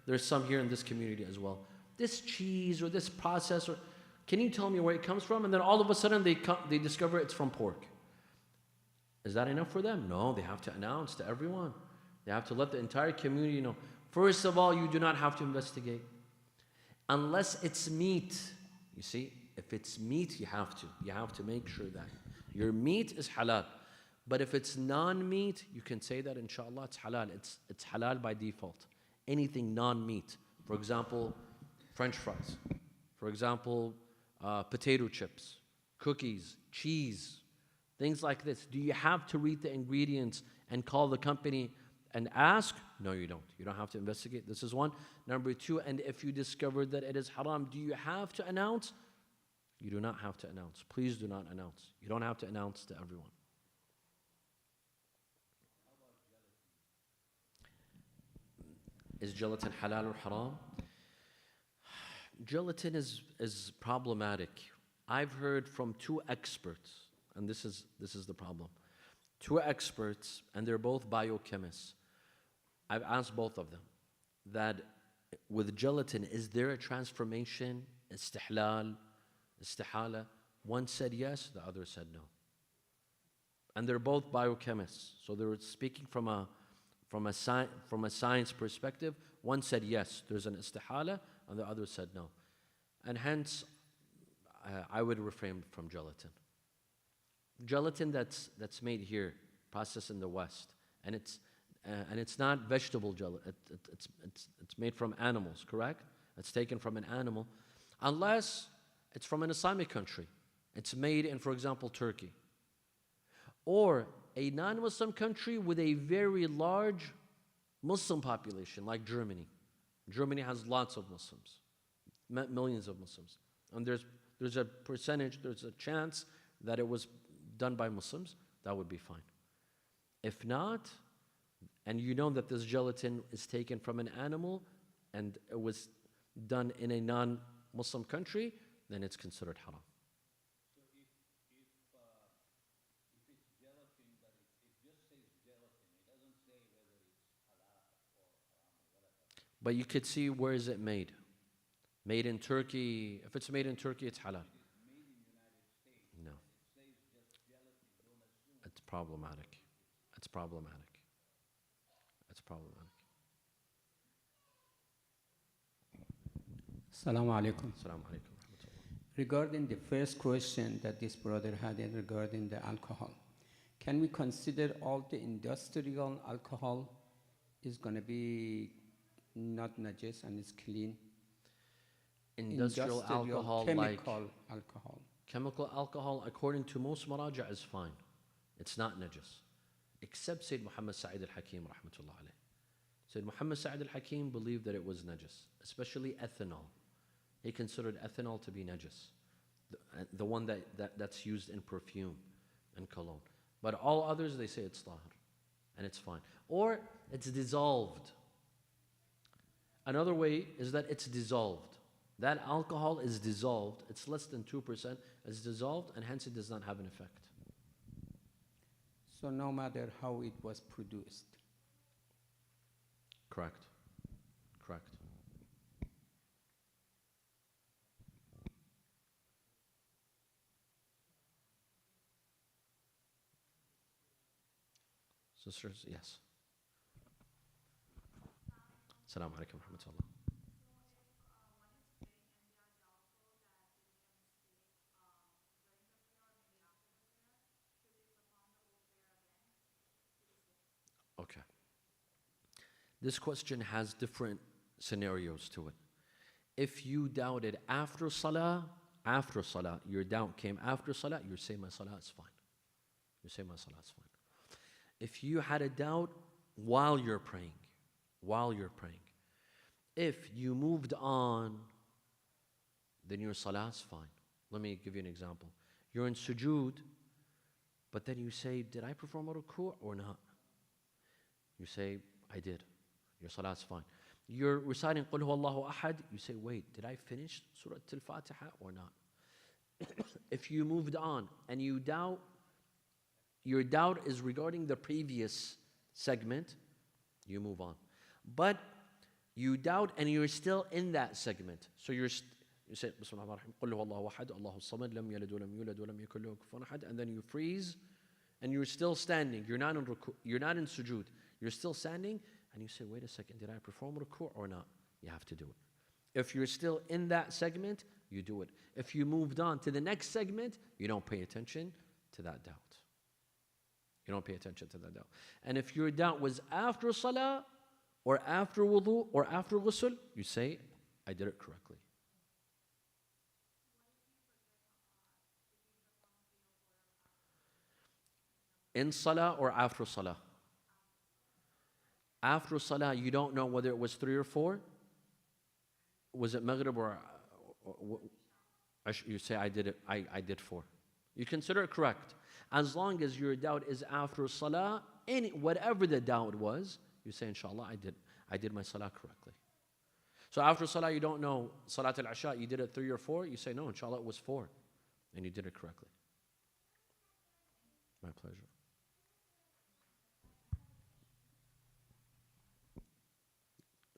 Speaker 2: there's some here in this community as well. This cheese or this process, or can you tell me where it comes from? And then all of a sudden they discover it's from pork. Is that enough for them? No, they have to announce to everyone. They have to let the entire community know. First of all, you do not have to investigate. Unless it's meat. You see, if it's meat, you have to. You have to make sure that your meat is halal. But if it's non-meat, you can say that inshallah it's halal. It's halal by default. Anything non-meat. For example, French fries. For example, potato chips, cookies, cheese, things like this. Do you have to read the ingredients and call the company and ask? No, you don't. You don't have to investigate. This is one. Number two, and if you discover that it is haram, do you have to announce? You do not have to announce. Please do not announce. You don't have to announce to everyone. Is gelatin halal or haram? Gelatin is problematic. I've heard from two experts, and this is the problem. Two experts, and they're both biochemists. I've asked both of them that with gelatin, is there a transformation, istihlal, istihala? One said yes, the other said no. And they're both biochemists, so they were speaking from a science perspective. One said yes, there's an istihala, and the other said no. And hence, I would refrain from gelatin. Gelatin that's made here, processed in the West, and it's not vegetable gelatin. It's made from animals, correct? It's taken from an animal, unless it's from an Islamic country. It's made in, for example, Turkey, or a non-Muslim country with a very large Muslim population, like Germany. Germany has lots of Muslims, millions of Muslims, and there's a percentage, there's a chance that it was done by Muslims. That would be fine. If not, and you know that this gelatin is taken from an animal and it was done in a non-Muslim country, then it's considered haram.
Speaker 4: So if it's gelatin, but it just says gelatin, it doesn't say whether it's halal or haram or whatever.
Speaker 2: But you could see, where is it made? Made in Turkey. If it's made in Turkey, it's halal.
Speaker 4: Made in United States.
Speaker 2: No.
Speaker 4: It says just gelatin, don't assume.
Speaker 2: It's problematic. It's problematic. It's problematic.
Speaker 6: Assalamu alaikum.
Speaker 2: Assalamu alaikum.
Speaker 6: Regarding the first question that this brother had regarding the alcohol, can we consider all the industrial alcohol is going to be not najis and is clean?
Speaker 2: Industrial alcohol,
Speaker 6: chemical
Speaker 2: like
Speaker 6: alcohol.
Speaker 2: chemical alcohol, according to most maraja, is fine. It's not najis. Except Sayyid Muhammad Sa'id al-Hakim, rahmatullah alayh. Sayyid Muhammad Sa'id al-Hakim believed that it was najis, especially ethanol. He considered ethanol to be najis, the one that's used in perfume and cologne. But all others, they say it's tahir, and it's fine. Or it's dissolved. Another way is that it's dissolved. That alcohol is dissolved. It's less than 2%. It's dissolved, and hence it does not have an effect.
Speaker 6: So no matter how it was produced.
Speaker 2: Correct. Correct. Sisters, yes. Assalamu alaikum wa rahmatullah. Okay. This question has different scenarios to it. If you doubted after salah, your doubt came after salah, you say my salah is fine. You say my salah is fine. If you had a doubt while you're praying, if you moved on, then your salah is fine. Let me give you an example. You're in sujood, but then you say, did I perform a ruku' or not? You say, I did. Your salah is fine. You're reciting Qul Huwallahu Ahad. You say, wait, did I finish Surah Al-Fatiha or not? If you moved on and you doubt, your doubt is regarding the previous segment, you move on. But you doubt and you're still in that segment. So you say, Bismillah ar-Rahman, Qul Huwallahu Ahad, Allahu Samad, Lam Yalid wa Lam Yulad wa Lam Yakul lahu kufuwan ahad, and then you freeze and you're still standing. You're not in sujood. You're still standing, and you say, wait a second, did I perform ruku' or not? You have to do it. If you're still in that segment, you do it. If you moved on to the next segment, you don't pay attention to that doubt. You don't pay attention to that doubt. And if your doubt was after salah, or after wudu, or after ghusl, you say, I did it correctly. In salah or after salah? After salah, you don't know whether it was 3 or 4. Was it maghrib or you say, I did it. I did 4. You consider it correct. As long as your doubt is after salah, whatever the doubt was, you say, inshallah, I did my salah correctly. So after salah, you don't know salat al-isha, you did it 3 or 4. You say, no, inshallah, it was 4. And you did it correctly. My pleasure.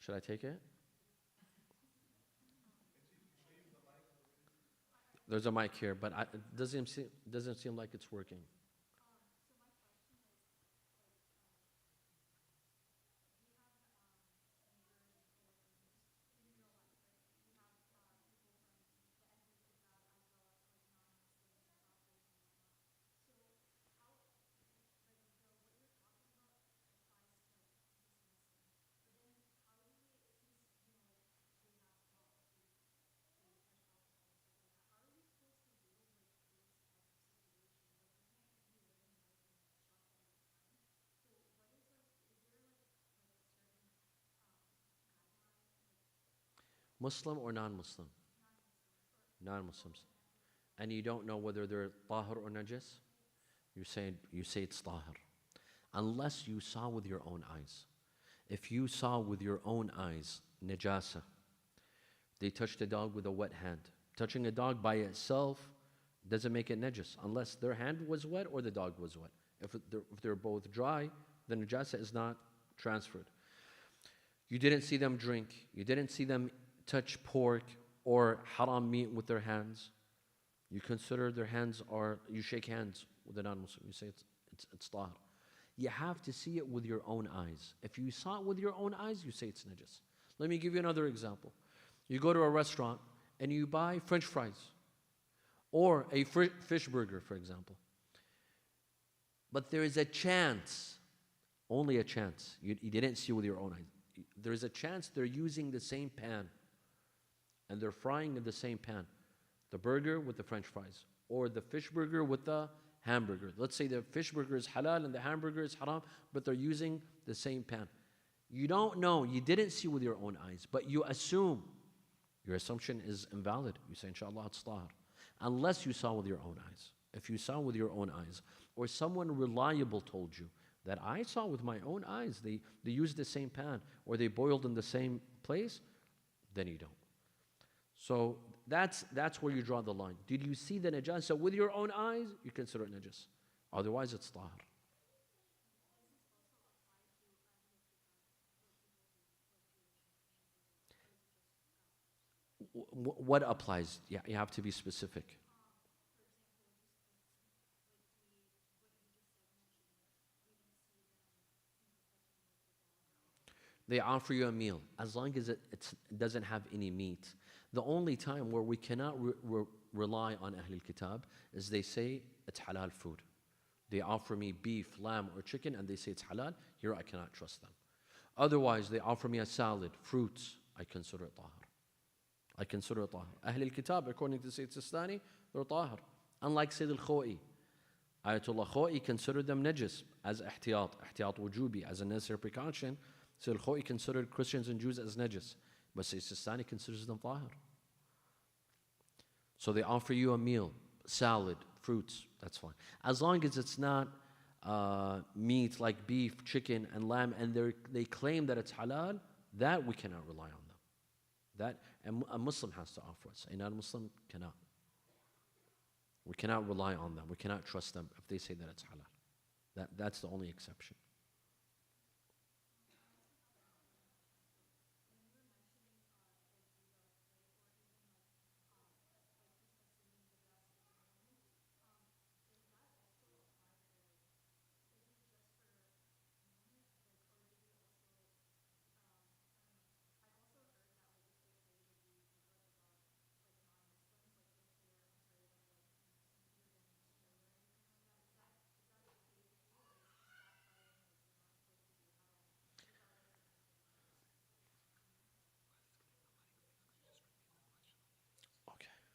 Speaker 2: Should I take it? There's a mic here, but it doesn't seem like it's working. Muslim or non-Muslim? Non-Muslims. And you don't know whether they're tahir or najis? You say it's tahir. Unless you saw with your own eyes. If you saw with your own eyes najasa, they touched a dog with a wet hand. Touching a dog by itself doesn't make it najis unless their hand was wet or the dog was wet. If they're both dry, the najasa is not transferred. You didn't see them drink. You didn't see them touch pork or haram meat with their hands. You consider their hands are, you shake hands with a non-Muslim. You say it's tahir. You have to see it with your own eyes. If you saw it with your own eyes, you say it's najis. Let me give you another example. You go to a restaurant and you buy French fries or a fish burger, for example. But there is a chance, only a chance, you didn't see with your own eyes. There is a chance they're using the same pan and they're frying in the same pan. The burger with the French fries or the fish burger with the hamburger. Let's say the fish burger is halal and the hamburger is haram, but they're using the same pan. You don't know, you didn't see with your own eyes, but you assume. Your assumption is invalid. You say, inshallah, it's tahir. Unless you saw with your own eyes. If you saw with your own eyes, or someone reliable told you that I saw with my own eyes, they used the same pan, or they boiled in the same place, then you don't. So that's where you draw the line. Did you see the najasa with your own eyes? You consider it najas. Otherwise, it's tahar. What applies? Yeah, you have to be specific. They offer you a meal as long as it doesn't have any meat. The only time where we cannot rely on Ahlul Kitab is they say it's halal food. They offer me beef, lamb, or chicken and they say it's halal. Here I cannot trust them. Otherwise, they offer me a salad, fruits. I consider it tahar. I consider it tahar. Ahlul Kitab, according to Sayyid Sistani, they're tahar. Unlike Sayyid al-Khoi. Ayatollah Khoi considered them najis as ihtiyat wujubi, as a necessary precaution. Sayyid al-Khoi considered Christians and Jews as najis. But Sayyid Sistani considers them tahar. So they offer you a meal, salad, fruits, that's fine. As long as it's not meat like beef, chicken, and lamb, and they claim that it's halal, that we cannot rely on them. That a Muslim has to offer us. A non-Muslim cannot. We cannot rely on them. We cannot trust them if they say that it's halal. That's the only exception.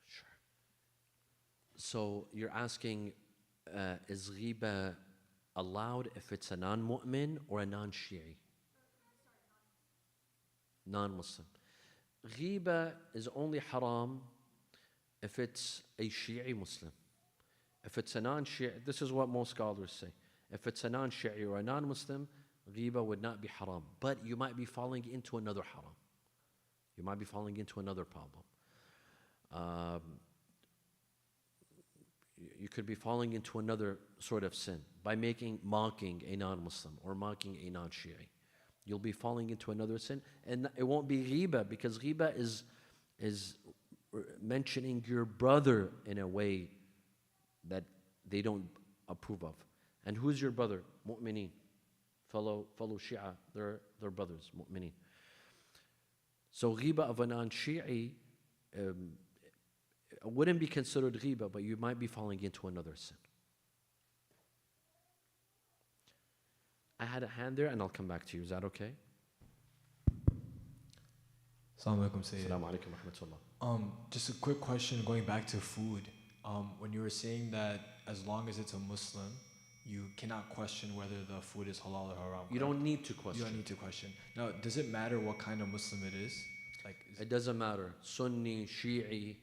Speaker 2: Sure. So you're asking, is ghiba allowed if it's a non-mu'min or a non-Shi'i? Non-Muslim. Ghiba is only haram if it's a Shi'i Muslim. If it's a non-Shi'i, this is what most scholars say. If it's a non-Shi'i or a non-Muslim, ghiba would not be haram. But you might be falling into another haram. You might be falling into another problem. You could be falling into another sort of sin by mocking a non-Muslim or mocking a non-Shi'i. You'll be falling into another sin, and it won't be ghiba, because ghiba is mentioning your brother in a way that they don't approve of. And who's your brother? Mu'mineen. Fellow Shia, they're brothers, mu'mineen. So ghiba of a non-Shi'i wouldn't be considered ghiba, but you might be falling into another sin. I had a hand there, and I'll come back to you. Is that okay?
Speaker 7: Assalamu alaikum, Sayyid.
Speaker 2: Assalamu alaikum wa rahmatullah.
Speaker 7: Just a quick question going back to food. When you were saying that as long as it's a Muslim, you cannot question whether the food is halal or haram.
Speaker 2: You don't need to question.
Speaker 7: You don't need to question. Now, does it matter what kind of Muslim it is?
Speaker 2: It doesn't matter. Sunni, Shi'i,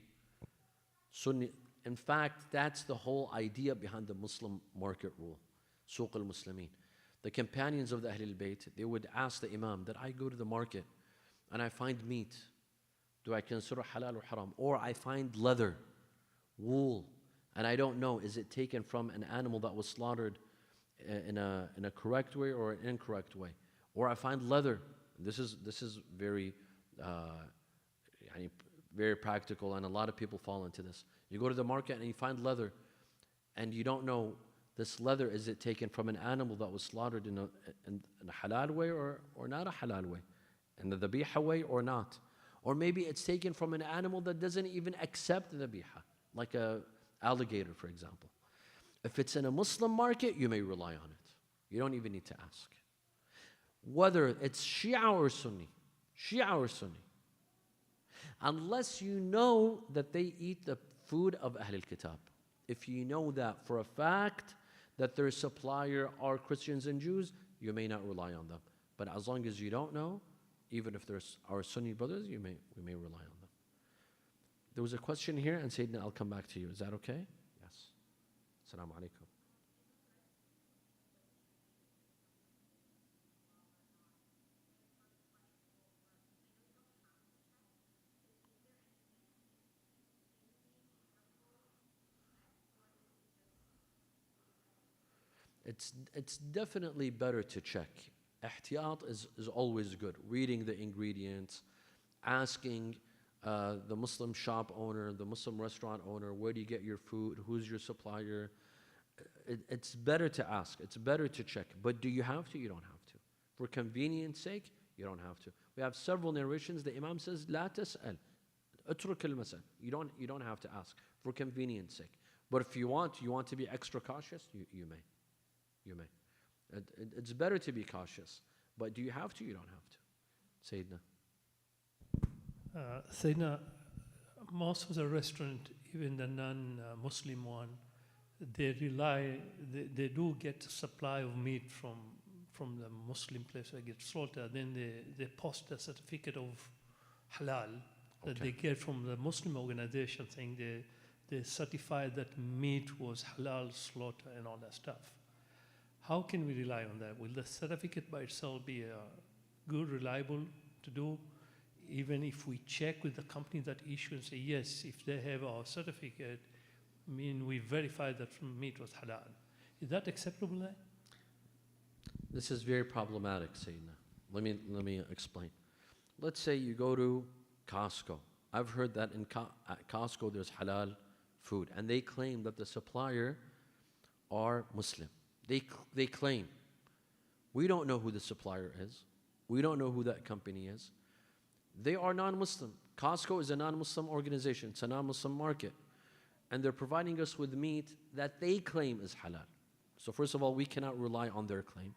Speaker 2: Sunni. In fact, that's the whole idea behind the Muslim market rule. Suq al-Muslimin. The companions of the Ahlul Bayt, they would ask the Imam that I go to the market and I find meat. Do I consider halal or haram? Or I find leather, wool, and I don't know, is it taken from an animal that was slaughtered in a correct way or an incorrect way? Or I find leather. This is very very practical, and a lot of people fall into this. You go to the market and you find leather, and you don't know, this leather, is it taken from an animal that was slaughtered in a halal way or not a halal way? In the dhabiha way or not? Or maybe it's taken from an animal that doesn't even accept the dhabiha, like a alligator, for example. If it's in a Muslim market, you may rely on it. You don't even need to ask. Whether it's Shia or Sunni, unless you know that they eat the food of Ahlul Kitab. If you know that for a fact that their supplier are Christians and Jews, you may not rely on them. But as long as you don't know, even if there's our Sunni brothers, we may rely on them. There was a question here, and Sayyidina, I'll come back to you. Is that okay? Yes. Assalamu alaikum. It's definitely better to check. Ihtiyat is always good. Reading the ingredients, asking the Muslim shop owner, the Muslim restaurant owner, where do you get your food? Who's your supplier? It's better to ask. It's better to check. But do you have to? You don't have to. For convenience sake, you don't have to. We have several narrations. The Imam says, لا تسأل. اترك المسألة. You don't have to ask for convenience sake. But if you want to be extra cautious, you may. You may. It's better to be cautious. But do you have to? You don't have to. Sayyidina.
Speaker 8: Sayyidina, most of the restaurant, even the non-Muslim one, they do get supply of meat from the Muslim place where they get slaughtered. Then they post a certificate of halal that they get from the Muslim organization saying they certify that meat was halal slaughter and all that stuff. How can we rely on that? Will the certificate by itself be good, reliable to do? Even if we check with the company that issue and say, yes, if they have our certificate, we verify that meat was halal. Is that acceptable then?
Speaker 2: This is very problematic, Sayyidina. Let me explain. Let's say you go to Costco. I've heard that at Costco there's halal food, and they claim that the supplier are Muslim. They claim. We don't know who the supplier is. We don't know who that company is. They are non-Muslim. Costco is a non-Muslim organization. It's a non-Muslim market. And they're providing us with meat that they claim is halal. So first of all, we cannot rely on their claim.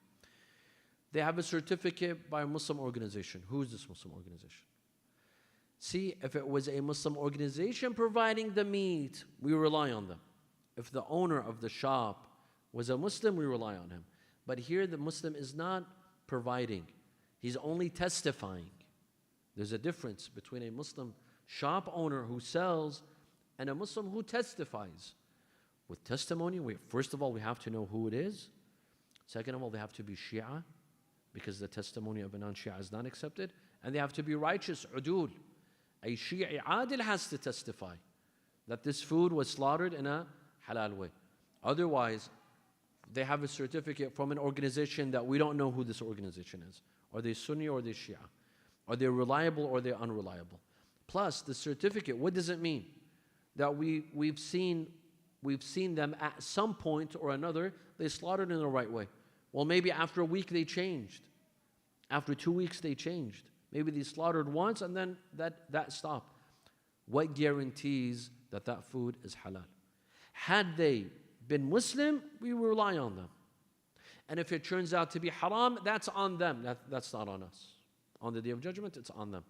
Speaker 2: They have a certificate by a Muslim organization. Who is this Muslim organization? See, if it was a Muslim organization providing the meat, we rely on them. If the owner of the shop was a Muslim, we rely on him. But here the Muslim is not providing. He's only testifying. There's a difference between a Muslim shop owner who sells and a Muslim who testifies. With testimony, first of all, we have to know who it is. Second of all, they have to be Shia, because the testimony of a non-Shia is not accepted. And they have to be righteous, udul. A Shi'i adil has to testify that this food was slaughtered in a halal way. Otherwise, they have a certificate from an organization that we don't know who this organization is. Are they Sunni or are they Shia? Are they reliable or are they unreliable? Plus, the certificate, what does it mean? That we've seen them at some point or another, they slaughtered in the right way. Well, maybe after a week they changed. After 2 weeks they changed. Maybe they slaughtered once and then that stopped. What guarantees that that food is halal? Had they been Muslim, we rely on them. And if it turns out to be haram, that's on them. That's not on us. On the Day of Judgment, it's on them.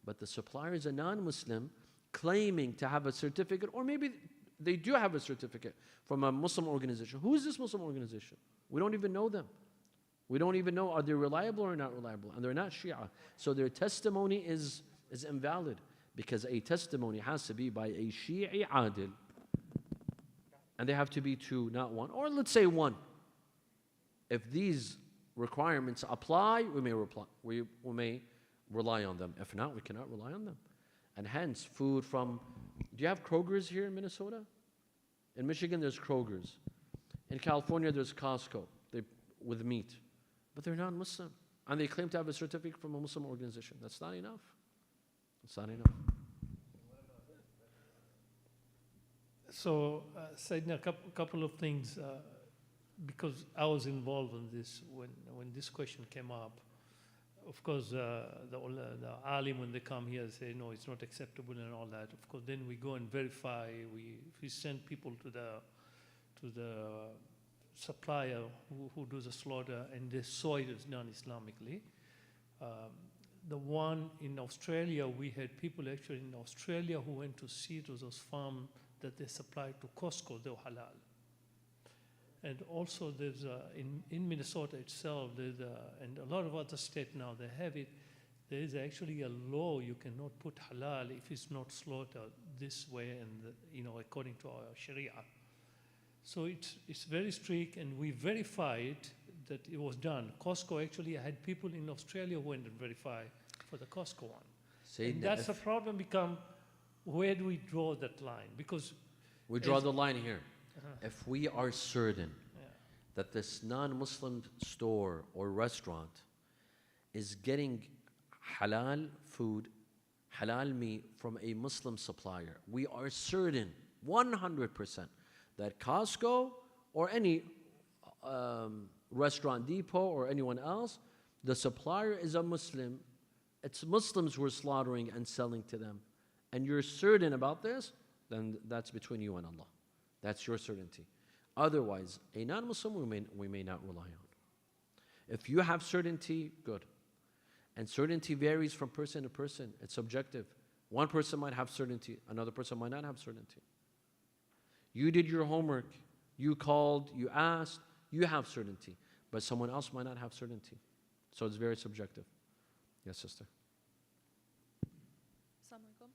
Speaker 2: But the supplier is a non-Muslim claiming to have a certificate, or maybe they do have a certificate from a Muslim organization. Who is this Muslim organization? We don't even know them. We don't even know, are they reliable or not reliable? And they're not Shia. So their testimony is invalid, because a testimony has to be by a Shi'i adil. And they have to be two, not one. Or let's say one. If these requirements apply, we may rely on them. If not, we cannot rely on them. And hence, food from... Do you have Kroger's here in Minnesota? In Michigan, there's Kroger's. In California, there's Costco with meat. But they're non-Muslim. And they claim to have a certificate from a Muslim organization. That's not enough. It's not enough.
Speaker 8: So, Sayyidina, a couple of things, because I was involved in this when this question came up. Of course, the alim, when they come here, say, no, it's not acceptable and all that. Of course, then we go and verify. We send people to the supplier who does the slaughter, and they saw it as non-Islamically. The one in Australia, we had people actually in Australia who went to see those farms that they supplied to Costco, they were halal. And also there's, in Minnesota itself, and a lot of other states now, they have it, there is actually a law you cannot put halal if it's not slaughtered this way and, according to our Sharia. So it's very strict, and we verified that it was done. Costco actually had people in Australia who went and verified for the Costco one. And that's the problem become, where do we draw that line? Because
Speaker 2: we draw the line here. If we are certain that this non-Muslim store or restaurant is getting halal food, halal meat from a Muslim supplier, we are certain 100% that Costco or any restaurant depot or anyone else, the supplier is a Muslim. It's Muslims who are slaughtering and selling to them. And you're certain about this, then that's between you and Allah. That's your certainty. Otherwise, a non-Muslim we may not rely on. If you have certainty, good. And certainty varies from person to person. It's subjective. One person might have certainty, another person might not have certainty. You did your homework, you called, you asked, you have certainty. But someone else might not have certainty. So it's very subjective. Yes, sister.
Speaker 9: Assalamu alaikum.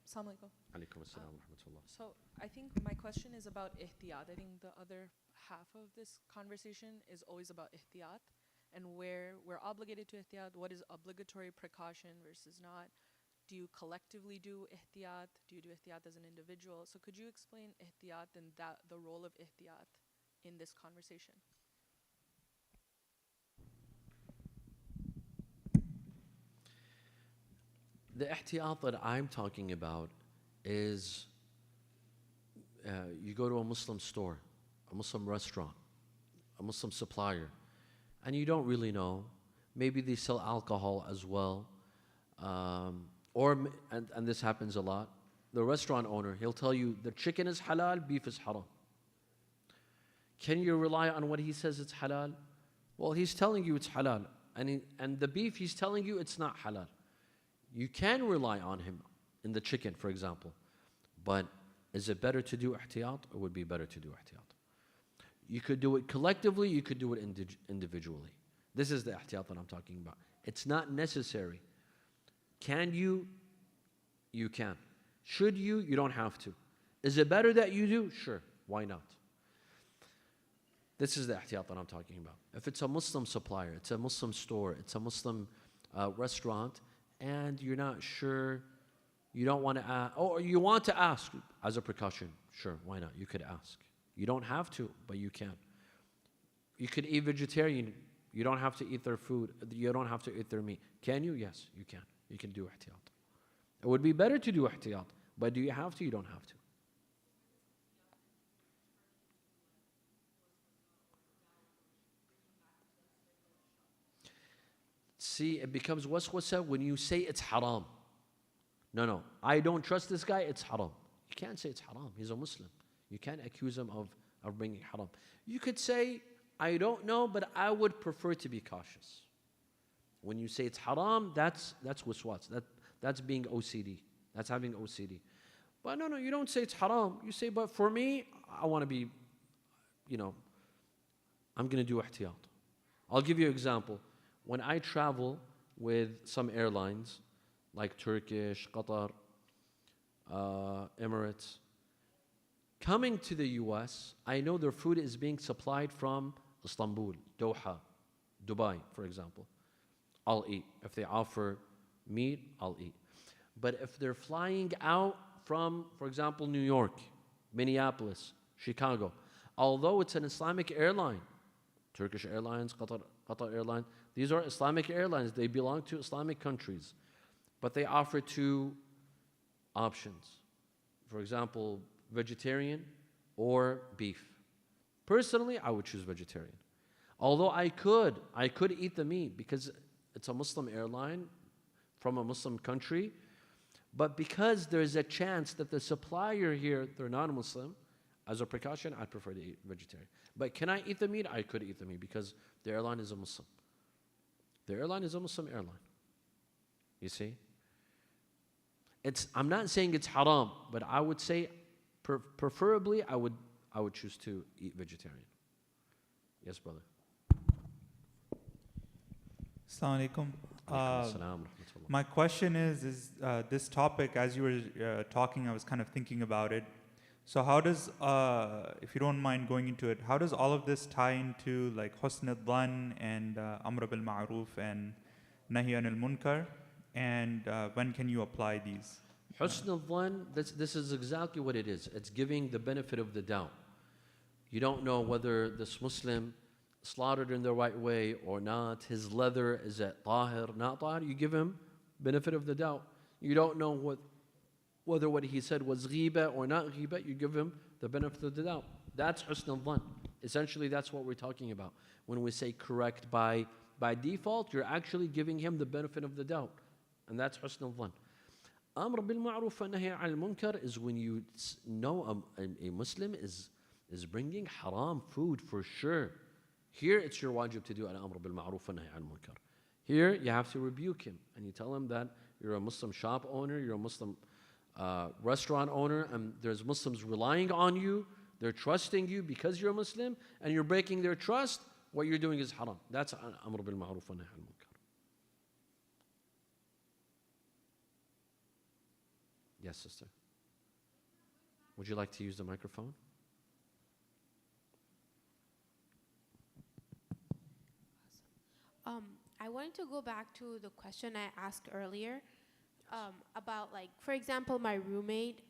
Speaker 9: Assalamu alaikum.
Speaker 2: Alaikum assalam wa rahmatullah.
Speaker 9: So I think my question is about ihtiyat. I think the other half of this conversation is always about ihtiyat and where we're obligated to ihtiyat, what is obligatory precaution versus not. Do you collectively do ihtiyat? Do you do ihtiyat as an individual? So could you explain ihtiyat and the role of ihtiyat in this conversation?
Speaker 2: The ihtiyat that I'm talking about is you go to a Muslim store, a Muslim restaurant, a Muslim supplier, and you don't really know. Maybe they sell alcohol as well. And this happens a lot. The restaurant owner, he'll tell you the chicken is halal, beef is haram. Can you rely on what he says it's halal? Well, he's telling you it's halal. And the beef, he's telling you it's not halal. You can rely on him in the chicken, for example. But is it better to do ihtiyat? It would be better to do ihtiyat. You could do it collectively, you could do it individually. This is the ihtiyat that I'm talking about. It's not necessary. Can you? You can. Should you? You don't have to. Is it better that you do? Sure. Why not? This is the ihtiyat that I'm talking about. If it's a Muslim supplier, it's a Muslim store, it's a Muslim restaurant, and you're not sure, you don't want to ask, or you want to ask as a precaution, sure, why not? You could ask. You don't have to, but you can. You could eat vegetarian. You don't have to eat their food. You don't have to eat their meat. Can you? Yes, you can. You can do ihtiyat. It would be better to do ihtiyat, but do you have to? You don't have to. See, it becomes waswasa when you say it's haram. No, I don't trust this guy, it's haram. You can't say it's haram, he's a Muslim. You can't accuse him of bringing haram. You could say, I don't know, but I would prefer to be cautious. When you say it's haram, that's waswas. That's being OCD. That's having OCD. But no, you don't say it's haram. You say, but for me, I want to be, I'm going to do ihtiyat. I'll give you an example. When I travel with some airlines, like Turkish, Qatar, Emirates, coming to the US, I know their food is being supplied from Istanbul, Doha, Dubai, for example. I'll eat. If they offer meat, I'll eat. But if they're flying out from, for example, New York, Minneapolis, Chicago, although it's an Islamic airline, Turkish Airlines, Qatar Airlines, these are Islamic airlines. They belong to Islamic countries. But they offer two options. For example, vegetarian or beef. Personally, I would choose vegetarian. Although I could eat the meat because it's a Muslim airline from a Muslim country. But because there's a chance that the supplier here, they're non-Muslim, as a precaution, I prefer to eat vegetarian. But can I eat the meat? I could eat the meat because the airline is a Muslim. The airline is a Muslim airline. You see? I'm not saying it's haram, but I would say preferably I would choose to eat vegetarian. Yes, brother.
Speaker 10: Assalamu alaikum.
Speaker 2: Alaikum assalam wa rahmatullah.
Speaker 10: My question is this topic, as you were talking, I was kind of thinking about it. So how does, if you don't mind going into it, how does all of this tie into like husn al-dhan and amr bil ma'ruf and nahi anil munkar? And when can you apply these?
Speaker 2: Husn al-dhan, this is exactly what it is. It's giving the benefit of the doubt. You don't know whether this Muslim slaughtered in the right way or not. His leather, is it tahir, not tahir? You give him benefit of the doubt. You don't know whether what he said was ghiba or not ghiba. You give him the benefit of the doubt. That's husn al-dhan. Essentially, that's what we're talking about. When we say correct by default, you're actually giving him the benefit of the doubt. And that's husn al-dhan. Amr bil ma'ruf wa nahy al munkar is when you know a Muslim is bringing haram food for sure. Here, it's your wajib to do al-amr bil ma'ruf wa nahy al munkar. Here, you have to rebuke him and you tell him that you're a Muslim shop owner, you're a Muslim restaurant owner, and there's Muslims relying on you, they're trusting you because you're a Muslim, and you're breaking their trust. What you're doing is haram. That's amr bil ma'ruf wa nahy al munkar. Yes, sister. Would you like to use the microphone?
Speaker 5: I wanted to go back to the question I asked earlier about, like, for example, my roommate.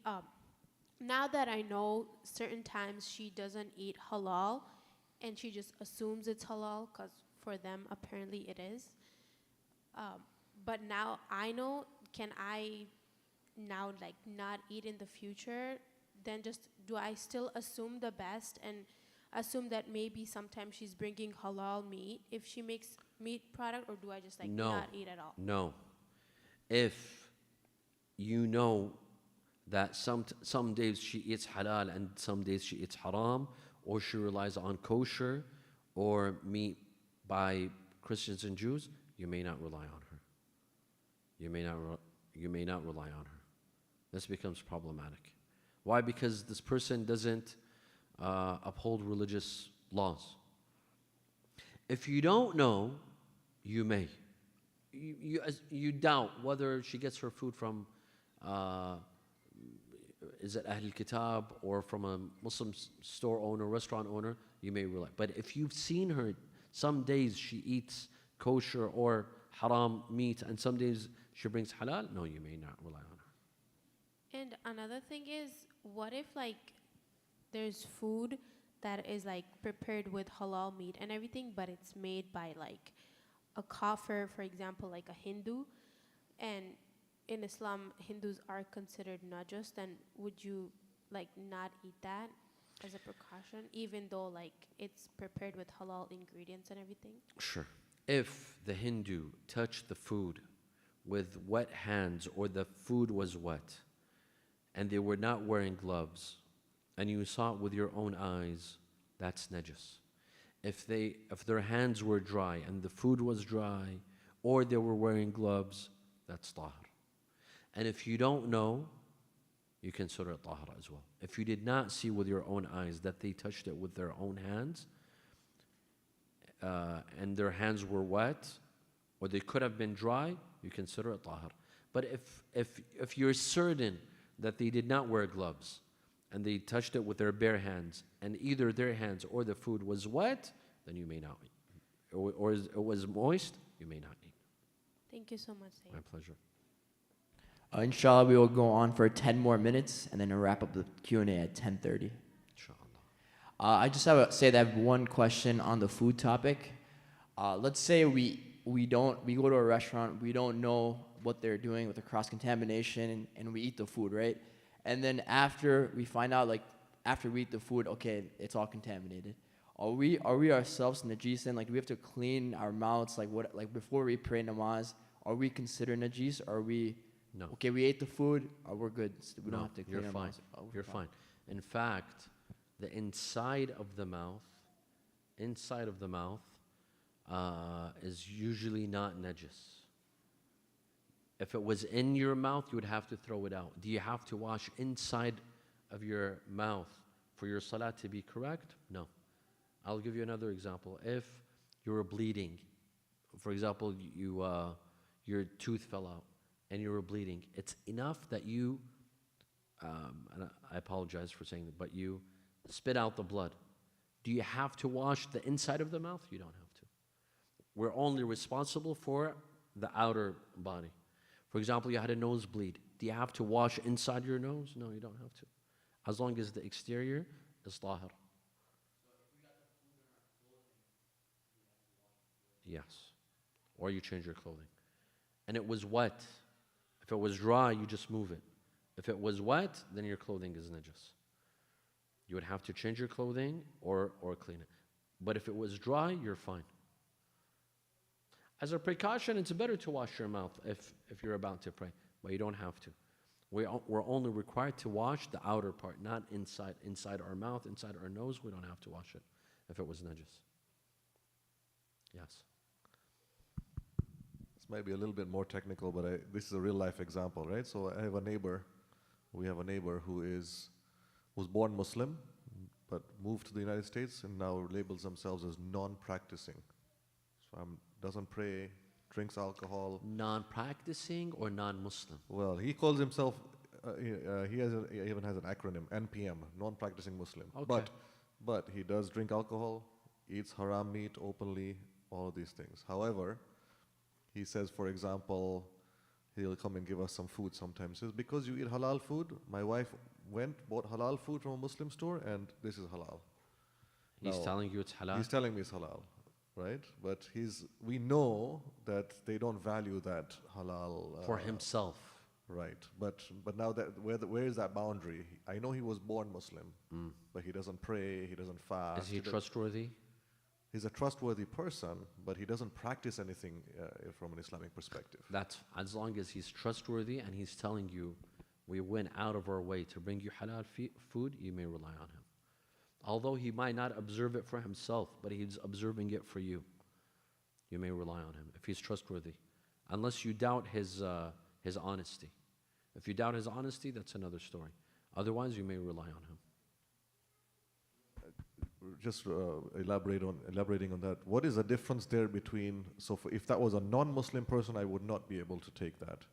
Speaker 5: Now that I know certain times she doesn't eat halal, and she just assumes it's halal because for them apparently it is. But now I know, can I now like not eat in the future? Then just do I still assume the best and assume that maybe sometimes she's bringing halal meat if she makes meat product, or do I just like not eat at all?
Speaker 2: No. If you know that some days she eats halal and some days she eats haram, or she relies on kosher or meat by Christians and Jews, you may not rely on her. You may not rely on her. This becomes problematic. Why? Because this person doesn't uphold religious laws. If you don't know, you may. You doubt whether she gets her food from is it Ahl Kitab or from a Muslim store owner, restaurant owner, you may rely. But if you've seen her, some days she eats kosher or haram meat, and some days she brings halal, no, you may not rely on her.
Speaker 5: And another thing is, what if like there's food that is like prepared with halal meat and everything, but it's made by like a kafir, for example, like a Hindu, and in Islam, Hindus are considered najas, then would you like not eat that as a precaution, even though like it's prepared with halal ingredients and everything?
Speaker 2: Sure. If the Hindu touched the food with wet hands, or the food was wet, and they were not wearing gloves, and you saw it with your own eyes, that's najas. If their hands were dry and the food was dry, or they were wearing gloves, that's tahar. And if you don't know, you consider it tahara as well. If you did not see with your own eyes that they touched it with their own hands, and their hands were wet, or they could have been dry, you consider it tahar. But if you're certain that they did not wear gloves, and they touched it with their bare hands, and either their hands or the food was wet, then you may not eat. Or it was moist, you may not eat.
Speaker 5: Thank you so much, Sayyid.
Speaker 2: My pleasure.
Speaker 11: Inshallah, we will go on for 10 more minutes and then we'll wrap up the Q&A at 10:30.
Speaker 2: Inshallah.
Speaker 11: I just have I have one question on the food topic. Let's say we go to a restaurant, we don't know what they're doing with the cross-contamination, and we eat the food, right? And then after we find out, like after we eat the food, okay, it's all contaminated. Are we ourselves najis, and like do we have to clean our mouths like before we pray namaz? Are we considered najis? Or are we
Speaker 2: No.
Speaker 11: okay? We ate the food. We good. We don't have to clean
Speaker 2: you're
Speaker 11: our
Speaker 2: fine.
Speaker 11: mouths. Oh,
Speaker 2: You're fine. In fact, the inside of the mouth is usually not najis. If it was in your mouth, you would have to throw it out. Do you have to wash inside of your mouth for your salat to be correct? No. I'll give you another example. If you were bleeding, for example, your tooth fell out and you were bleeding, it's enough that you, and I apologize for saying that, but you spit out the blood. Do you have to wash the inside of the mouth? You don't have to. We're only responsible for the outer body. For example, you had a nosebleed. Do you have to wash inside your nose? No, you don't have to. As long as the exterior is tahir. Yes. Or you change your clothing. And it was wet. If it was dry, you just move it. If it was wet, then your clothing is najis. You would have to change your clothing or clean it. But if it was dry, you're fine. As a precaution, it's better to wash your mouth if you're about to pray, but you don't have to. We're only required to wash the outer part, not inside our mouth, inside our nose. We don't have to wash it if it was najis. Yes.
Speaker 12: This might be a little bit more technical, but this is a real life example, right? So I have a neighbor. We have a neighbor who was born Muslim, but moved to the United States and now labels themselves as non-practicing. So doesn't pray, drinks alcohol.
Speaker 2: Non-practicing or non-Muslim?
Speaker 12: Well, he calls himself, he even has an acronym, NPM, non-practicing Muslim.
Speaker 2: Okay.
Speaker 12: But he does drink alcohol, eats haram meat openly, all of these things. However, he says, for example, he'll come and give us some food sometimes. He says, because you eat halal food, my wife bought halal food from a Muslim store, and this is halal.
Speaker 2: He's telling you it's halal?
Speaker 12: He's telling me it's halal, right? But we know that they don't value that halal.
Speaker 2: For himself.
Speaker 12: Right. But now where is that boundary? I know he was born Muslim, but he doesn't pray, he doesn't fast.
Speaker 2: Is he trustworthy?
Speaker 12: He's a trustworthy person, but he doesn't practice anything from an Islamic perspective.
Speaker 2: That's as long as he's trustworthy and he's telling you, we went out of our way to bring you halal food, you may rely on him. Although he might not observe it for himself, but he's observing it for you, you may rely on him if he's trustworthy. Unless you doubt his honesty. If you doubt his honesty, that's another story. Otherwise, you may rely on him.
Speaker 12: Just elaborating on that, what is the difference there between, if that was a non-Muslim person, I would not be able to take that.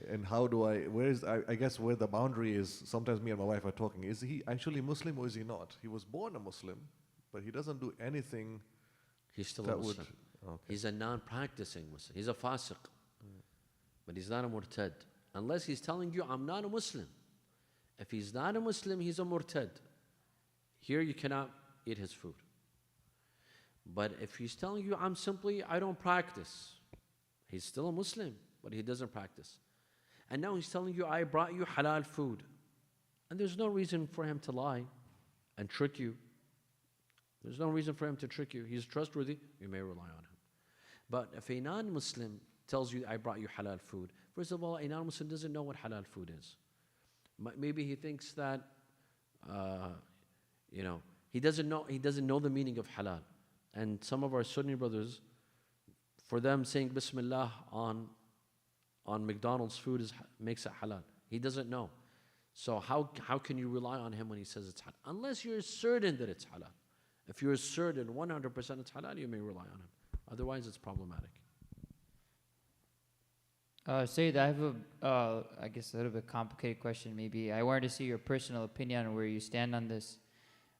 Speaker 12: And how do I guess where the boundary is, sometimes me and my wife are talking, is he actually Muslim or is he not? He was born a Muslim, but he doesn't do anything.
Speaker 2: He's still a Muslim. Okay. He's a non-practicing Muslim. He's a fasiq. But he's not a murtad. Unless he's telling you, I'm not a Muslim. If he's not a Muslim, he's a murtad. Here you cannot eat his food. But if he's telling you, I don't practice, he's still a Muslim, but he doesn't practice. And now he's telling you, I brought you halal food. And there's no reason for him to lie and trick you. There's no reason for him to trick you. He's trustworthy, you may rely on him. But if a non-Muslim tells you, I brought you halal food, first of all, a non-Muslim doesn't know what halal food is. Maybe he thinks that, he doesn't know the meaning of halal. And some of our Sunni brothers, for them saying Bismillah on McDonald's food makes it halal. He doesn't know. So how can you rely on him when he says it's halal? Unless you're certain that it's halal. If you're certain 100% it's halal, you may rely on him. Otherwise, it's problematic.
Speaker 1: Sayyid, I have I guess a little bit complicated question maybe. I wanted to see your personal opinion on where you stand on this.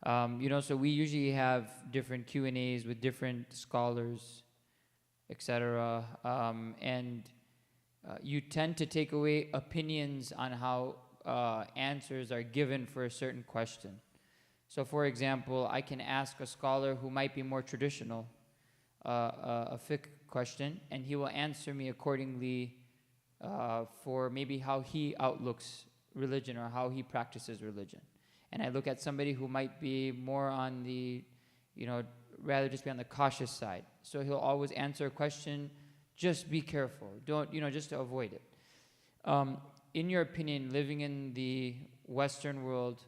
Speaker 1: So we usually have different Q&As with different scholars, etc. And you tend to take away opinions on how answers are given for a certain question. So for example, I can ask a scholar who might be more traditional a fiqh question, and he will answer me accordingly for maybe how he outlooks religion or how he practices religion. And I look at somebody who might be more on the, rather just be on the cautious side. So he'll always answer a question, just be careful. Don't, just to avoid it. In your opinion, living in the Western world,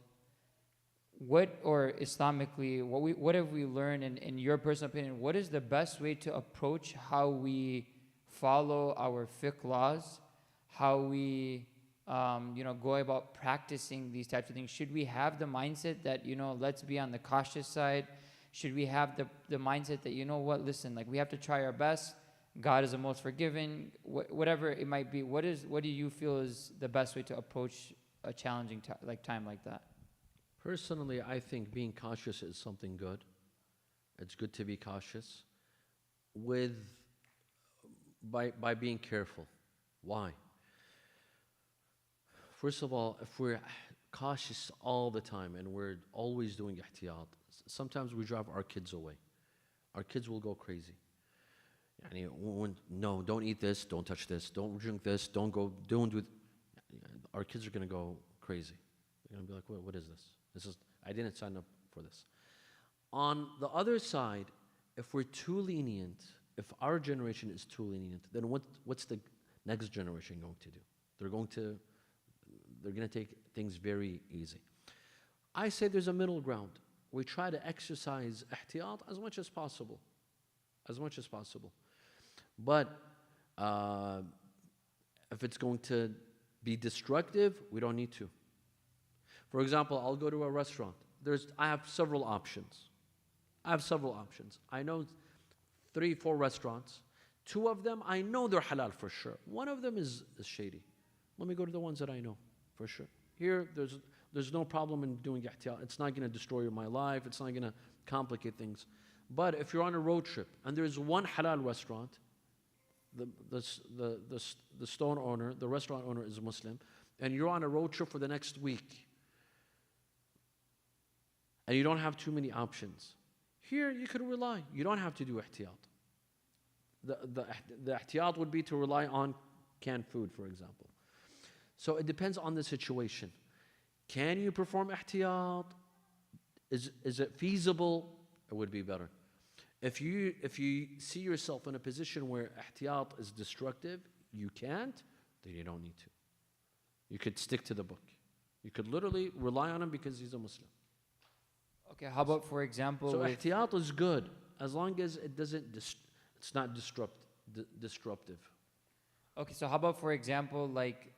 Speaker 1: Islamically, what have we learned in your personal opinion, what is the best way to approach how we follow our fiqh laws, how we go about practicing these types of things? Should we have the mindset that, let's be on the cautious side? Should we have the mindset that, listen, we have to try our best. God is the most forgiving, whatever it might be. What do you feel is the best way to approach a challenging time like that?
Speaker 2: Personally, I think being cautious is something good. It's good to be cautious by being careful. Why? First of all, if we're cautious all the time and we're always doing ihtiyat, sometimes we drive our kids away. Our kids will go crazy. No, don't eat this, don't touch this, don't drink this, don't do. Our kids are going to go crazy. They're going to be like, what is this? I didn't sign up for this. On the other side, if we're too lenient, if our generation is too lenient, then what's the next generation going to do? They're going to take things very easy. I say there's a middle ground. We try to exercise ihtiyat as much as possible. As much as possible. But if it's going to be destructive, we don't need to. For example, I'll go to a restaurant. I have several options. I know 3, 4 restaurants. 2 of them, I know they're halal for sure. 1 of them is shady. Let me go to the ones that I know for sure. Here, there's no problem in doing ihtiyat. It's not going to destroy my life. It's not going to complicate things. But if you're on a road trip and there's 1 halal restaurant, the store owner, the restaurant owner is Muslim, and you're on a road trip for the next week, and you don't have too many options. Here, you could rely. You don't have to do ihtiyat. The ihtiyat would be to rely on canned food, for example. So it depends on the situation. Can you perform ihtiyat? Is it feasible? It would be better. If you see yourself in a position where ihtiyat is destructive, you can't, then you don't need to. You could stick to the book. You could literally rely on him because he's a Muslim.
Speaker 1: Okay, how about, for example,
Speaker 2: So ihtiyat is good as long as it doesn't it's not disruptive.
Speaker 1: okay, so how about, for example, like,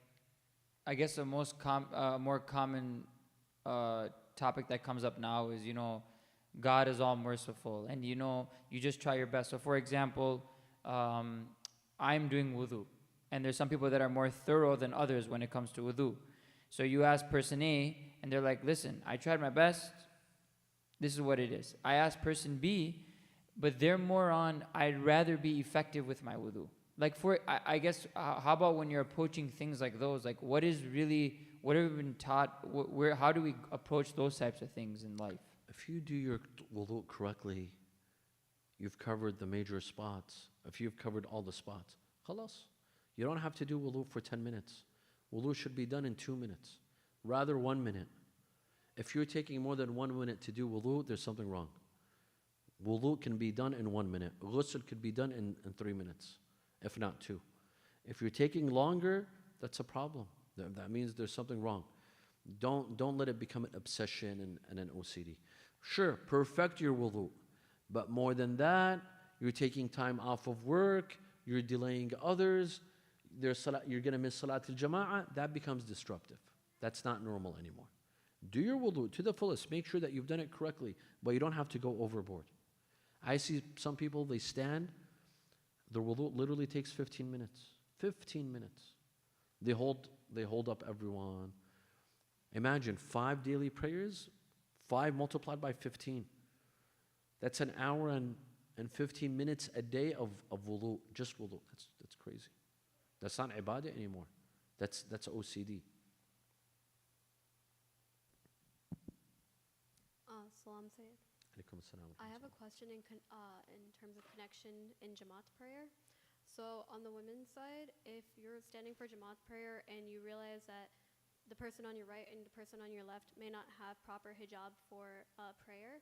Speaker 1: I guess the more common topic that comes up now is, God is all merciful, and you just try your best. So for example, I'm doing wudu, and there's some people that are more thorough than others when it comes to wudu. So you ask person A, and they're like, listen, I tried my best, this is what it is. I ask person B, but they're more on, I'd rather be effective with my wudu. Like I guess, how about when you're approaching things like those? Like what have we been taught? How do we approach those types of things in life?
Speaker 2: If you do your wudu correctly, you've covered the major spots. If you've covered all the spots, khalas. You don't have to do wudu for 10 minutes. Wudu should be done in 2 minutes, rather 1 minute. If you're taking more than 1 minute to do wudu, there's something wrong. Wudu can be done in 1 minute. Ghusl could be done in 3 minutes, if not 2. If you're taking longer, that's a problem. That means there's something wrong. Don't let it become an obsession and an OCD. Sure, perfect your wudu, but more than that, you're taking time off of work, you're delaying others, you're going to miss Salat al-Jama'ah, that becomes disruptive. That's not normal anymore. Do your wudu to the fullest. Make sure that you've done it correctly, but you don't have to go overboard. I see some people, they stand, their wudu literally takes 15 minutes. 15 minutes. They hold up everyone. Imagine 5 daily prayers, 5 multiplied by 15. That's an hour and 15 minutes a day of wudu, just wudu. That's crazy. That's not ibadah anymore. That's OCD.
Speaker 13: Salam Sayyid. I have a question in terms of connection in Jamaat prayer. So on the women's side, if you're standing for Jamaat prayer and you realize that the person on your right and the person on your left may not have proper hijab for prayer,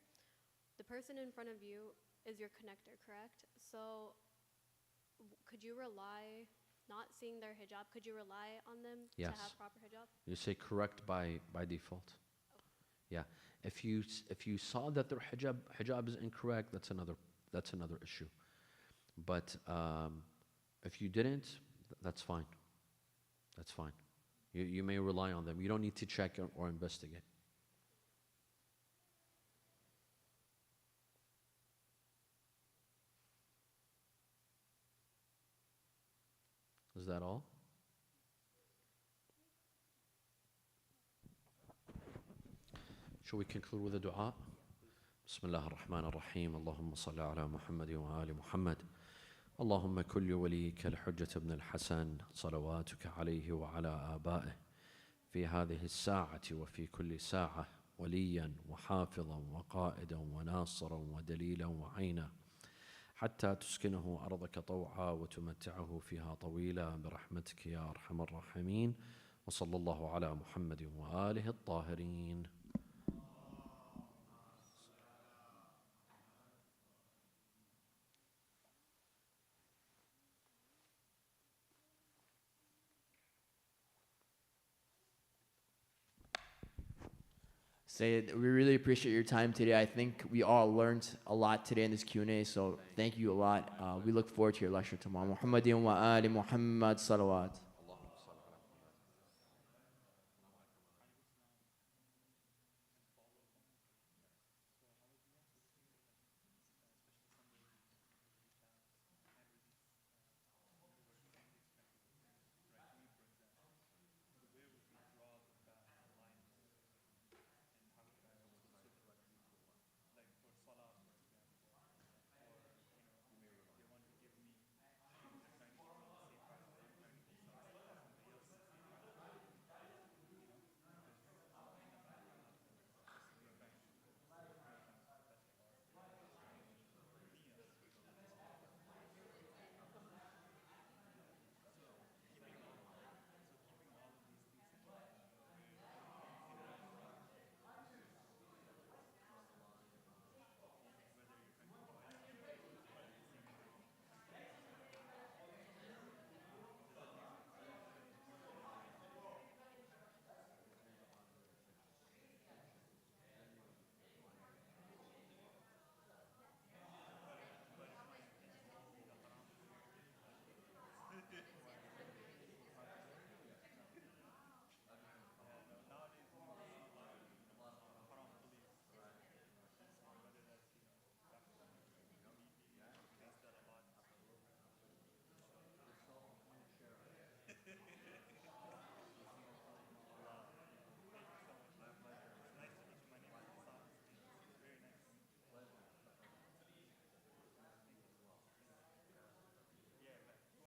Speaker 13: the person in front of you is your connector, correct? So could you rely, not seeing their hijab, could you rely on them to have proper hijab?
Speaker 2: You say correct by default. Yeah. If you saw that their hijab is incorrect, that's another issue. But if you didn't, that's fine. That's fine. You may rely on them. You don't need to check or investigate. Is that all? Shall we conclude with a dua? بسم الله الرحمن الرحيم اللهم صل على محمد وآل محمد اللهم كل وليك الحجة ابن الحسن صلواتك عليه وعلى آبائه في هذه الساعة وفي كل ساعة وليا وحافظا وقائدا وناصرا ودليلا وعينا حتى تسكنه أرضك طوعا وتمتعه فيها طويلا برحمتك يا أرحم الراحمين. وصلى الله على محمد وآله الطاهرين.
Speaker 11: Sayyid, we really appreciate your time today. I think we all learned a lot today in this Q&A, so thank you a lot. We look forward to your lecture tomorrow. Muhammadin wa ali Muhammad salawat.